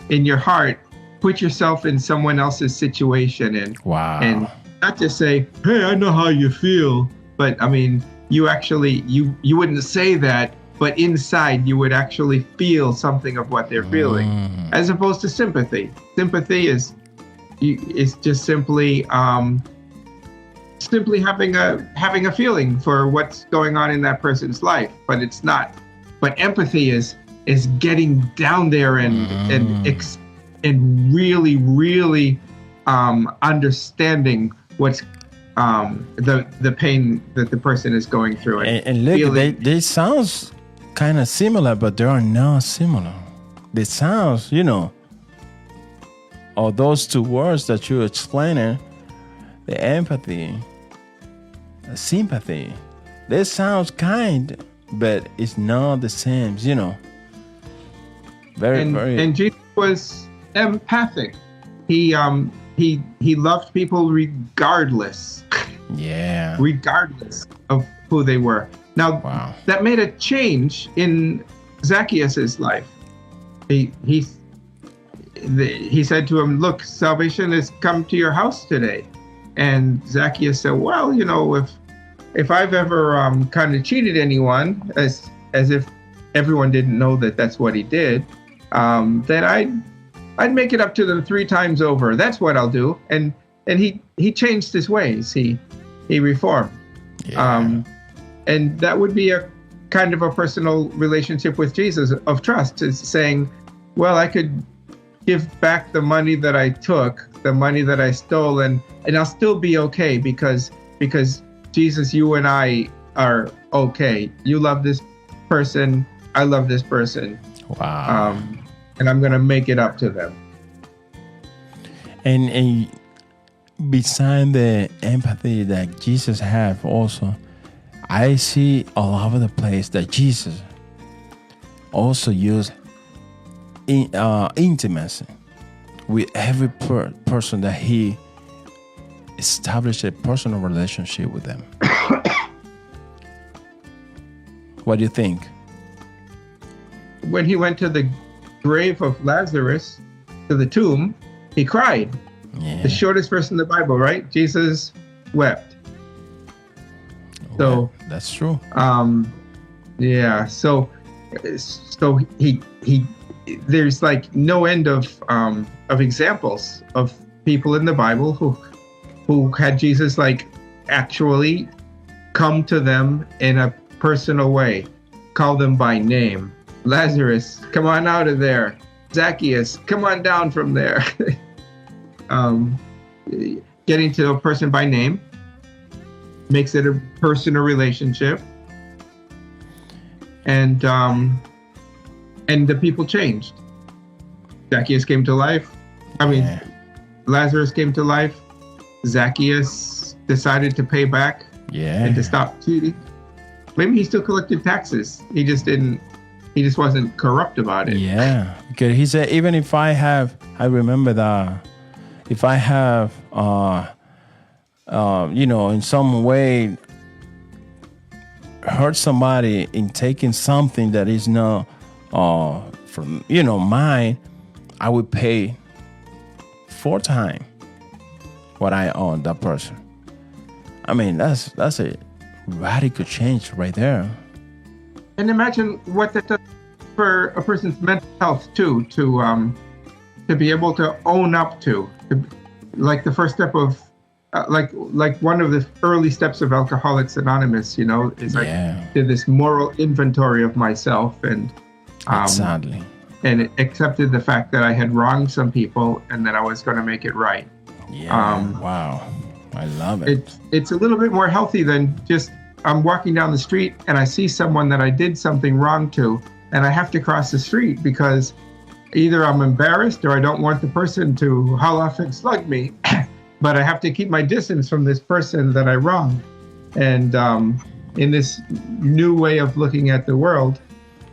in your heart, put yourself in someone else's situation and not just say, hey, I know how you feel, but I mean, you actually, you wouldn't say that, but inside you would actually feel something of what they're feeling, as opposed to sympathy. Sympathy is just simply having a feeling for what's going on in that person's life, but it's not. But empathy is getting down there and really understanding what's the pain that the person is going through. And look, they sounds kind of similar, but they are not similar. They sounds, or those two words that you're explaining, the empathy, the sympathy, they sounds kind, but it's not the same, Very. And Jesus was empathic. He loved people regardless. Yeah. Regardless of who they were. Now, that made a change in Zacchaeus' life. He said to him, "Look, salvation has come to your house today." And Zacchaeus said, "Well, if I've ever kind of cheated anyone, as if everyone didn't know that that's what he did, then I'd make it up to them 3 times over. That's what I'll do." And he changed his ways. He reformed. Yeah. And that would be a kind of a personal relationship with Jesus of trust, is saying, well, I could give back the money that I took, the money that I stole, and I'll still be okay because Jesus, you and I are okay. You love this person. I love this person. Wow. And I'm going to make it up to them. And beside the empathy that Jesus have also, I see all over the place that Jesus also used intimacy with every person that he established a personal relationship with them. What do you think? When he went to the grave of Lazarus, to the tomb, he cried. Yeah. The shortest verse in the Bible, right? Jesus wept. So that's true. Yeah. So he there's like no end of examples of people in the Bible who had Jesus like actually come to them in a personal way, call them by name. Lazarus, come on out of there. Zacchaeus, come on down from there. Getting to a person by name makes it a personal relationship, and the people changed. Zacchaeus came to life. Lazarus came to life. Zacchaeus decided to pay back and to stop cheating. Maybe he still collected taxes. He just wasn't corrupt about it. Yeah, because he said, even if I remember that, if I have, in some way hurt somebody in taking something that is not from mine, I would pay 4 times what I owe that person. I mean, that's a radical change right there. And imagine what that does for a person's mental health too, to be able to own up to, like the first step of like one of the early steps of Alcoholics Anonymous, is I did this moral inventory of myself and exactly. And it accepted the fact that I had wronged some people and that I was going to make it right. Yeah. Wow. I love it. It's a little bit more healthy than just I'm walking down the street and I see someone that I did something wrong to, and I have to cross the street because either I'm embarrassed or I don't want the person to haul off and slug me, but I have to keep my distance from this person that I wronged. And in this new way of looking at the world,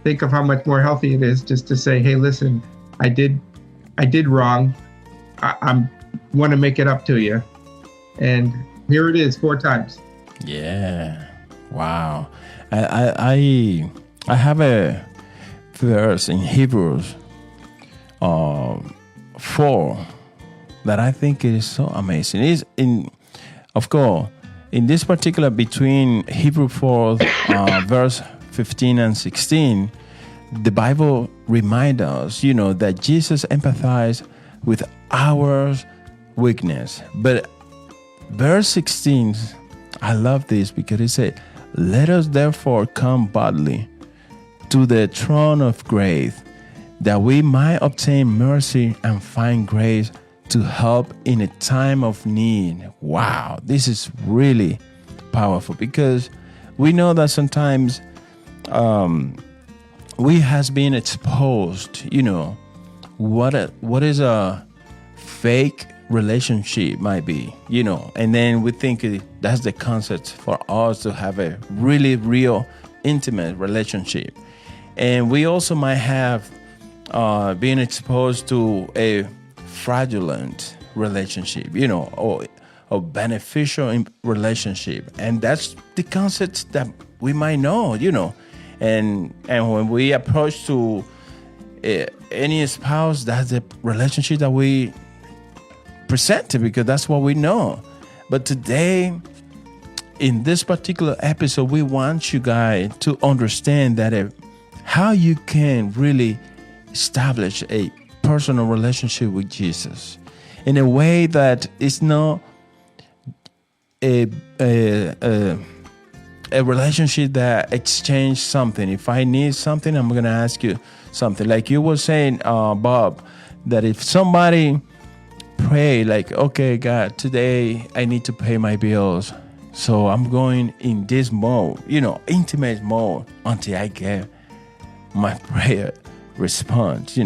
think of how much more healthy it is just to say, hey, listen, I did wrong. I want to make it up to you. And here it is 4 times. Yeah. Wow. I have a verse in Hebrews 4 that I think is so amazing. It's of course, in this particular between Hebrews 4 verse 15 and 16, the Bible reminds us, that Jesus empathized with our weakness. But verse 16, I love this because it said, let us therefore come boldly to the throne of grace, that we might obtain mercy and find grace to help in a time of need. Wow, this is really powerful, because we know that sometimes we has been exposed, what is a fake relationship might be, and then we think that's the concept for us to have a really real intimate relationship. And we also might have been exposed to a fraudulent relationship, or a beneficial relationship. And that's the concept that we might know, and when we approach to any spouse, that's the relationship that we present, because that's what we know. But today, in this particular episode, we want you guys to understand that how you can really establish a personal relationship with Jesus in a way that is not a relationship that exchange something. If I need something, I'm going to ask you something. Like you were saying, Bob, that if somebody pray like, okay, God, today I need to pay my bills, so I'm going in this mode, intimate mode, until I get my prayer response,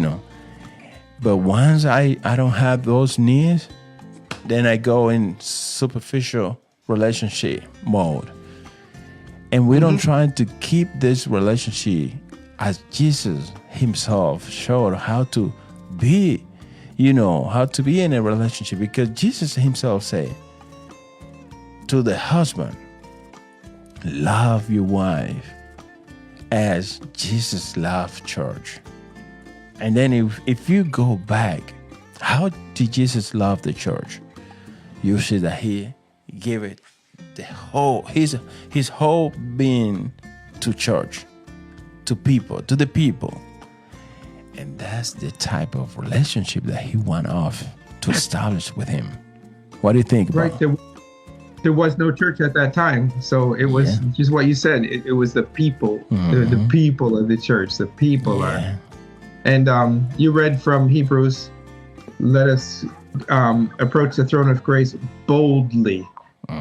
But once I don't have those needs, then I go in superficial relationship mode. And we don't try to keep this relationship as Jesus himself showed how to be, how to be in a relationship. Because Jesus himself said to the husband, love your wife as Jesus loved church. And then if you go back, how did Jesus love the church? You see that he gave it his whole being to church, to the people. And that's the type of relationship that he wants us to establish with him. What do you think, Right. There was no church at that time. So it was just what you said. It was the people, the people of the church, the people are. And you read from Hebrews, let us approach the throne of grace boldly.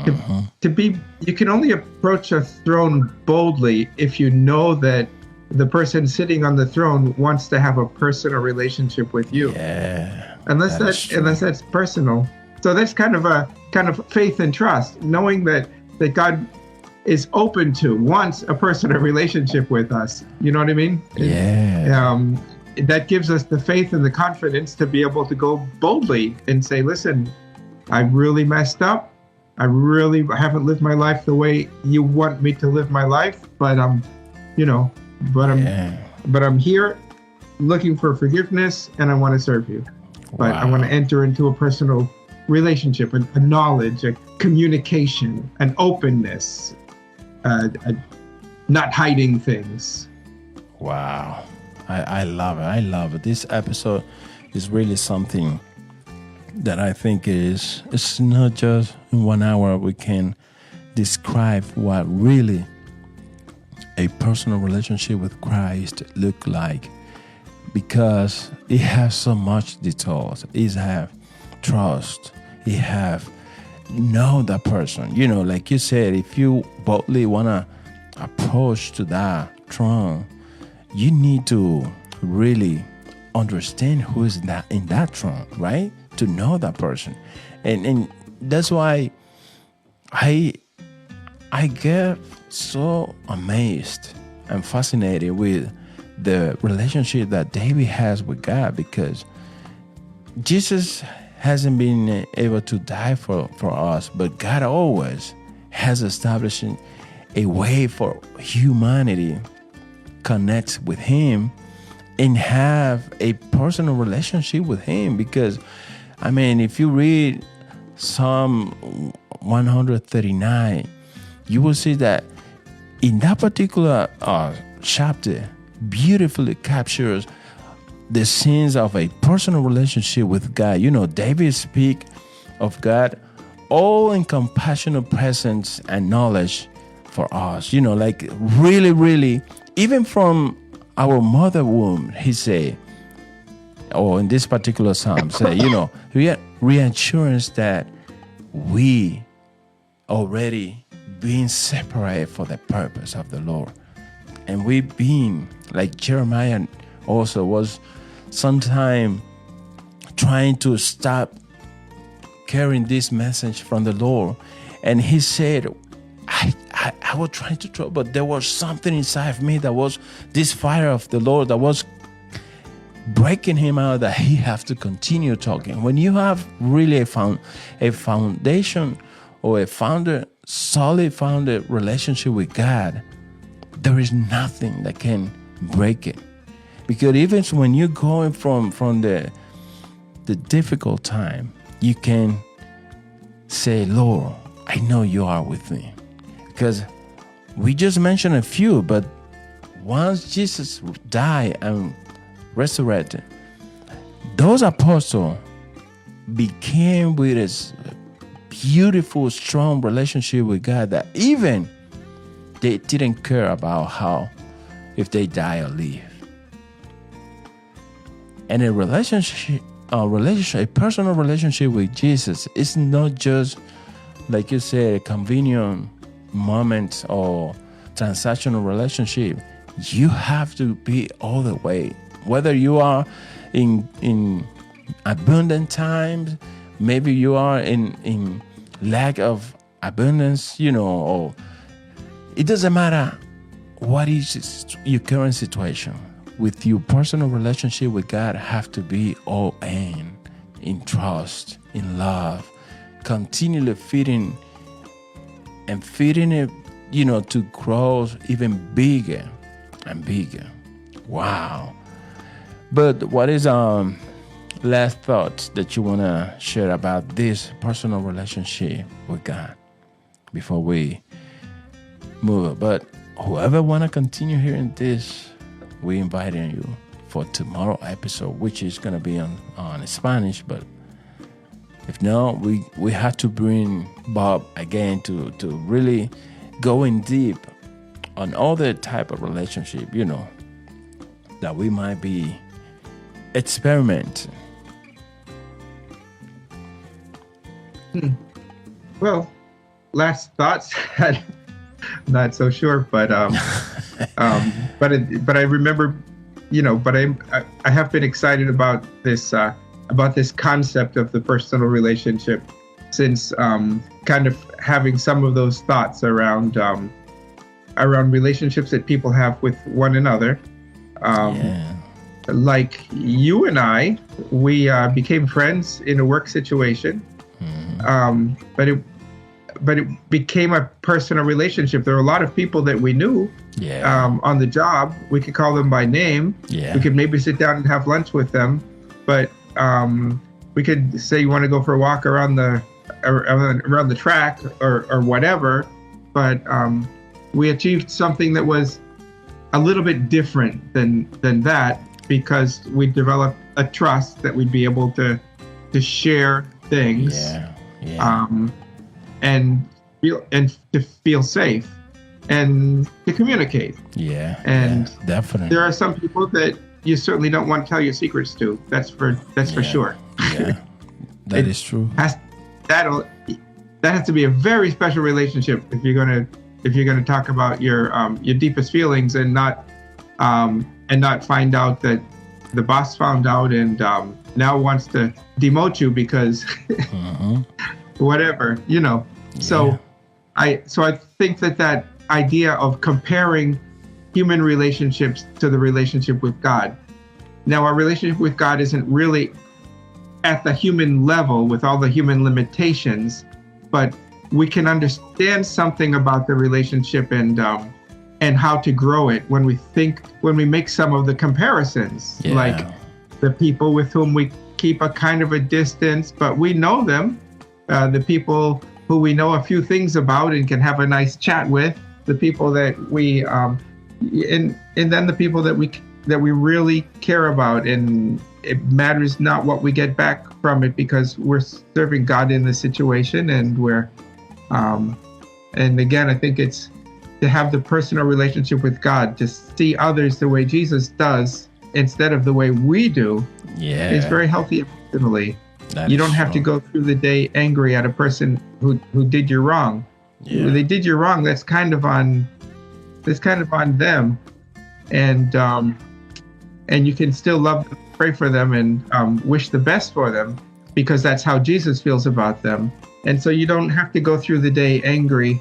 You can only approach a throne boldly if you know that the person sitting on the throne wants to have a personal relationship with you. Yeah. Unless that's personal. So that's kind of faith and trust, knowing that God is open to, wants a personal relationship with us. You know what I mean? Yeah. That gives us the faith and the confidence to be able to go boldly and say, listen, I really messed up. I really haven't lived my life the way you want me to live my life, but I'm here looking for forgiveness, and I want to serve you. But I want to enter into a personal relationship, a knowledge, a communication, an openness, not hiding things. Wow. I love it. I love it. This episode is really something that I think it's not just in 1 hour we can describe what really a personal relationship with Christ look like, because it has so much details. It have trust. It have know that person. Like you said, if you boldly want to approach to that throne, you need to really understand who is in that throne, right? To know that person. And that's why I get so amazed and fascinated with the relationship that David has with God, because Jesus hasn't been able to die for us, but God always has established a way for humanity connect with him and have a personal relationship with him. Because if you read Psalm 139, you will see that in that particular chapter beautifully captures the scenes of a personal relationship with God. David speak of God all in compassionate presence and knowledge for us. Like really, really, even from our mother womb, he say, or in this particular psalm, say, reassurance that we already being separated for the purpose of the Lord. And we being, like Jeremiah also was sometime trying to stop carrying this message from the Lord. And he said, I was trying to try, but there was something inside of me that was this fire of the Lord that was breaking him out, that he have to continue talking. When you have really a foundation or a solid founded relationship with God, there is nothing that can break it. Because even when you're going from the difficult time, you can say, Lord, I know you are with me. Because we just mentioned a few, but once Jesus died and resurrected, those apostles became with a beautiful, strong relationship with God that even they didn't care about if they die or live. And a personal relationship with Jesus is not just, like you said, a convenient moment or transactional relationship. You have to be all the way. Whether you are in abundant times, maybe you are in lack of abundance, or it doesn't matter what is your current situation. With your personal relationship with God, have to be all in trust, in love, continually feeding it, to grow even bigger and bigger. Wow. But what is last thoughts that you want to share about this personal relationship with God before we move? But whoever want to continue hearing this, we inviting you for tomorrow episode, which is going to be on Spanish. But if not, we have to bring Bob again to really go in deep on all the type of relationship, that we might be experimenting. Well, last thoughts. Not so sure, but but I remember, but I have been excited about this concept of the personal relationship since kind of having some of those thoughts around relationships that people have with one another. Like you and I, we became friends in a work situation, but it became a personal relationship. There were a lot of people that we knew on the job. We could call them by name. We could maybe sit down and have lunch with them, but we could say, you want to go for a walk around the track or whatever. But we achieved something that was a little bit different than that, because we developed a trust that we'd be able to share things. And to feel safe and to communicate. Definitely. There are some people that you certainly don't want to tell your secrets to. That's for sure. That is true. That has to be a very special relationship if you're gonna talk about your deepest feelings and not find out that the boss found out and now wants to demote you because whatever, So I think that idea of comparing human relationships to the relationship with God. Now, our relationship with God isn't really at the human level with all the human limitations, but we can understand something about the relationship and how to grow it when we make some of the comparisons, like the people with whom we keep a kind of a distance, but we know them, the people who we know a few things about and can have a nice chat with, the people that we and then the people that we really care about, and it matters not what we get back from it, because we're serving God in the situation, and we're and again, I think it's to have the personal relationship with God, to see others the way Jesus does instead of the way we do, Yeah. It's very healthy emotionally. That You is don't have to true. go through the day angry at a person who did you wrong. Yeah. They did you wrong. That's kind of on them, and you can still love them, pray for them, and wish the best for them, because that's how Jesus feels about them. And so you don't have to go through the day angry,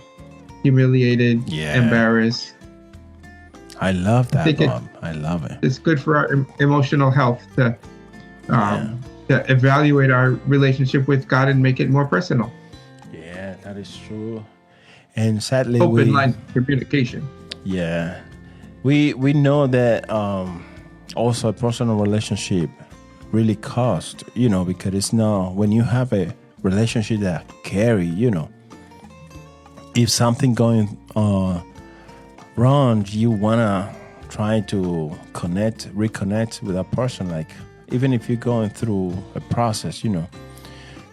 humiliated, Yeah. embarrassed. I love that, think Bob. I love it. It's good for our emotional health to evaluate our relationship with God and make it more personal. Yeah, that is true. And sadly, Open line communication. Yeah, we know that also a personal relationship really costs, because it's not, when you have a relationship that carry, if something going wrong, you wanna try to reconnect with a person, like even if you're going through a process,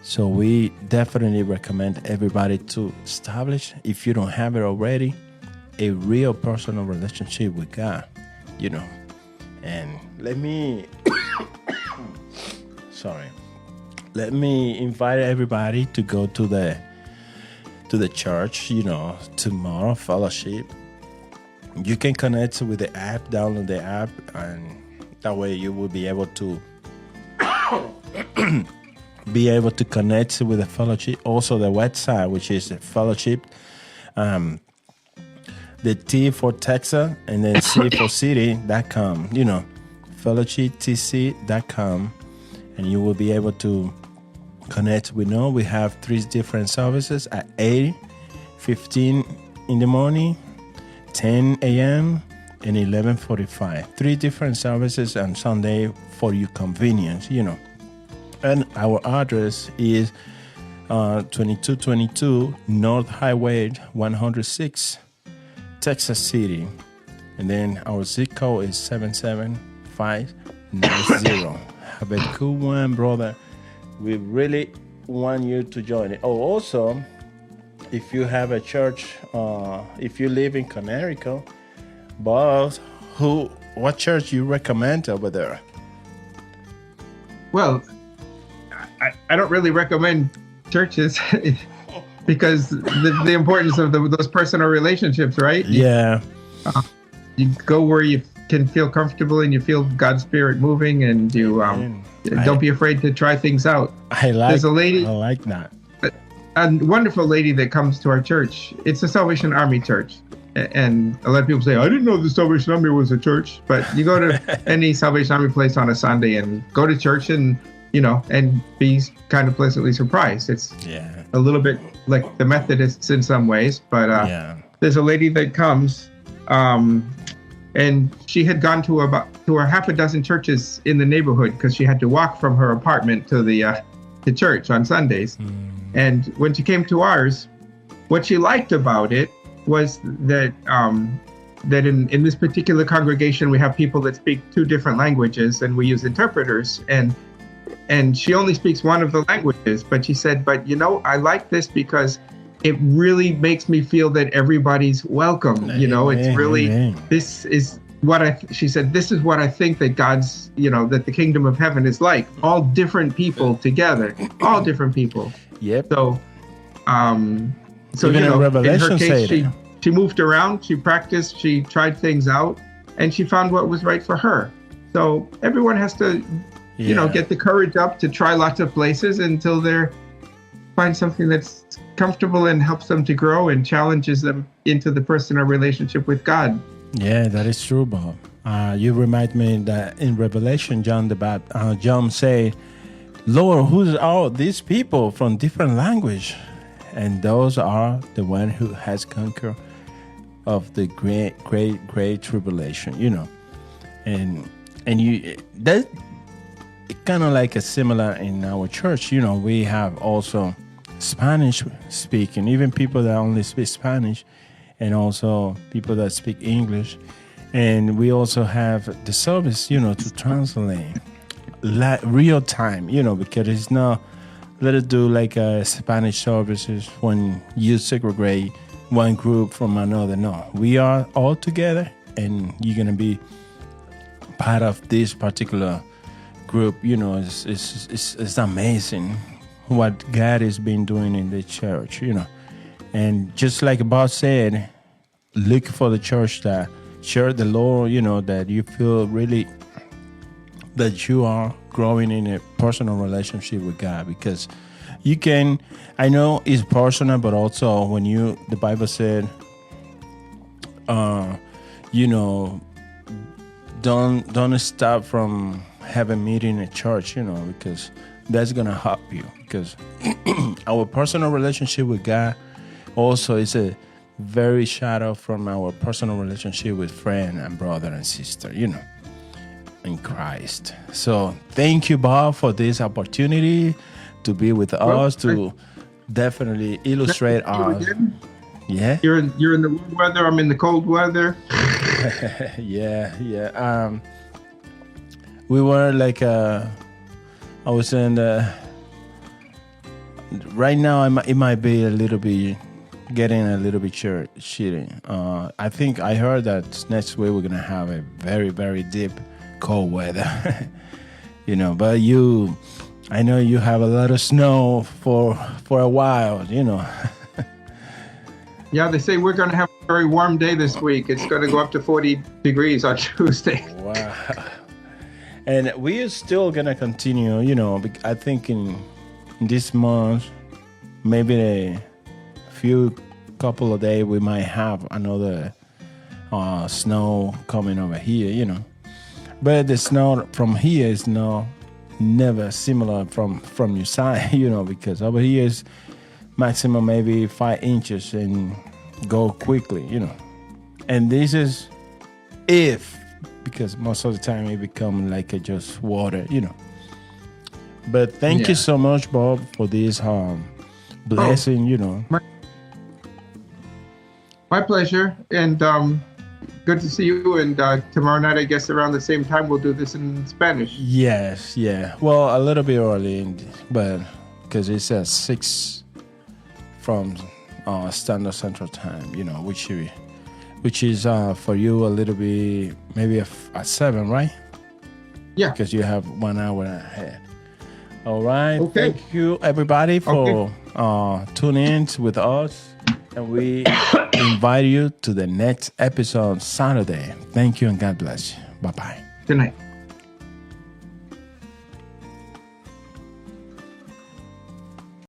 So we definitely recommend everybody to establish, if you don't have it already, a real personal relationship with God, And let me, let me invite everybody to go to the church, tomorrow, fellowship. You can connect with the app, download the app, and that way you will be able to connect with the fellowship. Also the website, which is the fellowship, the T for Texas and then C for city.com, fellowshiptc.com, and you will be able to connect. We have 3 different services at 8, 15 in the morning, 10 a.m. and 11:45. 3 different services on Sunday for your convenience, And our address is 2222 North Highway 106, Texas City. And then our zip code is 77590. Have a cool one, brother. We really want you to join it. Oh, also, if you have a church, if you live in Connecticut, but what church you recommend over there? Well, I don't really recommend churches because the importance of those personal relationships, right? Yeah. You go where you can feel comfortable and you feel God's Spirit moving, and you don't be afraid to try things out. There's a lady. I like that. A wonderful lady that comes to our church. It's a Salvation Army church. And a lot of people say, I didn't know the Salvation Army was a church. But you go to any Salvation Army place on a Sunday and go to church and be kind of pleasantly surprised. It's a little bit like the Methodists in some ways. But there's a lady that comes, and she had gone to a half a dozen churches in the neighborhood because she had to walk from her apartment to the church on Sundays. And when she came to ours, what she liked about it was that in this particular congregation, we have people that speak 2 different languages, and we use interpreters. And she only speaks one of the languages, but she said, but I like this because it really makes me feel that everybody's welcome. It's really, this is what she said, this is what I think that God's, that the kingdom of heaven is like. All different people together, all different people. Yep. So Even in Revelation her case, say she moved around, she practiced, she tried things out, and she found what was right for her. So everyone has to, get the courage up to try lots of places until they find something that's comfortable and helps them to grow and challenges them into the personal relationship with God. Yeah, that is true, Bob. You remind me that in Revelation, John say, Lord, who's all these people from different language? And those are the one who has conquered of the great tribulation, And you that kind of like a similar in our church, we have also Spanish speaking, even people that only speak Spanish, and also people that speak English. And we also have the service, to translate real time, because it's not, let it do like Spanish services when you segregate one group from another. No, we are all together, and you're going to be part of this particular group, it's amazing what God has been doing in the church, And just like Bob said, look for the church that share the Lord, that you feel really that you are growing in a personal relationship with God, because you can, I know it's personal, but also when the Bible said, don't stop from having meeting at church, because that's going to help you, because our personal relationship with God also is a very shadow from our personal relationship with friend and brother and sister, in Christ. So thank you, Bob, for this opportunity to be with us, to definitely illustrate our... Yeah. You're in the warm weather. I'm in the cold weather. Yeah. We were like, I was in the... Right now, it might be a little bit, getting a little bit shitty. I think I heard that next week we're going to have a very, very deep cold weather. But I know you have a lot of snow for a while, Yeah, they say we're going to have a very warm day this week. It's going to go up to 40 degrees on Tuesday. Wow. And we are still going to continue, I think in this month, maybe a few couple of days, we might have another snow coming over here, But the snow from here is never similar from your side, because over here is maximum maybe 5 inches and go quickly, And this is because most of the time it become like just water, But thank you so much, Bob, for this blessing, My pleasure. And good to see you. And tomorrow night, I guess around the same time, we'll do this in Spanish. Yes, yeah. Well, a little bit early, but because it's at 6 from Standard Central Time, which is for you a little bit, maybe at 7, right? Yeah. Because you have 1 hour ahead. All right. Okay. Thank you, everybody, for tuning in with us. And we invite you to the next episode Saturday. Thank you and God bless you. Bye-bye. Good night.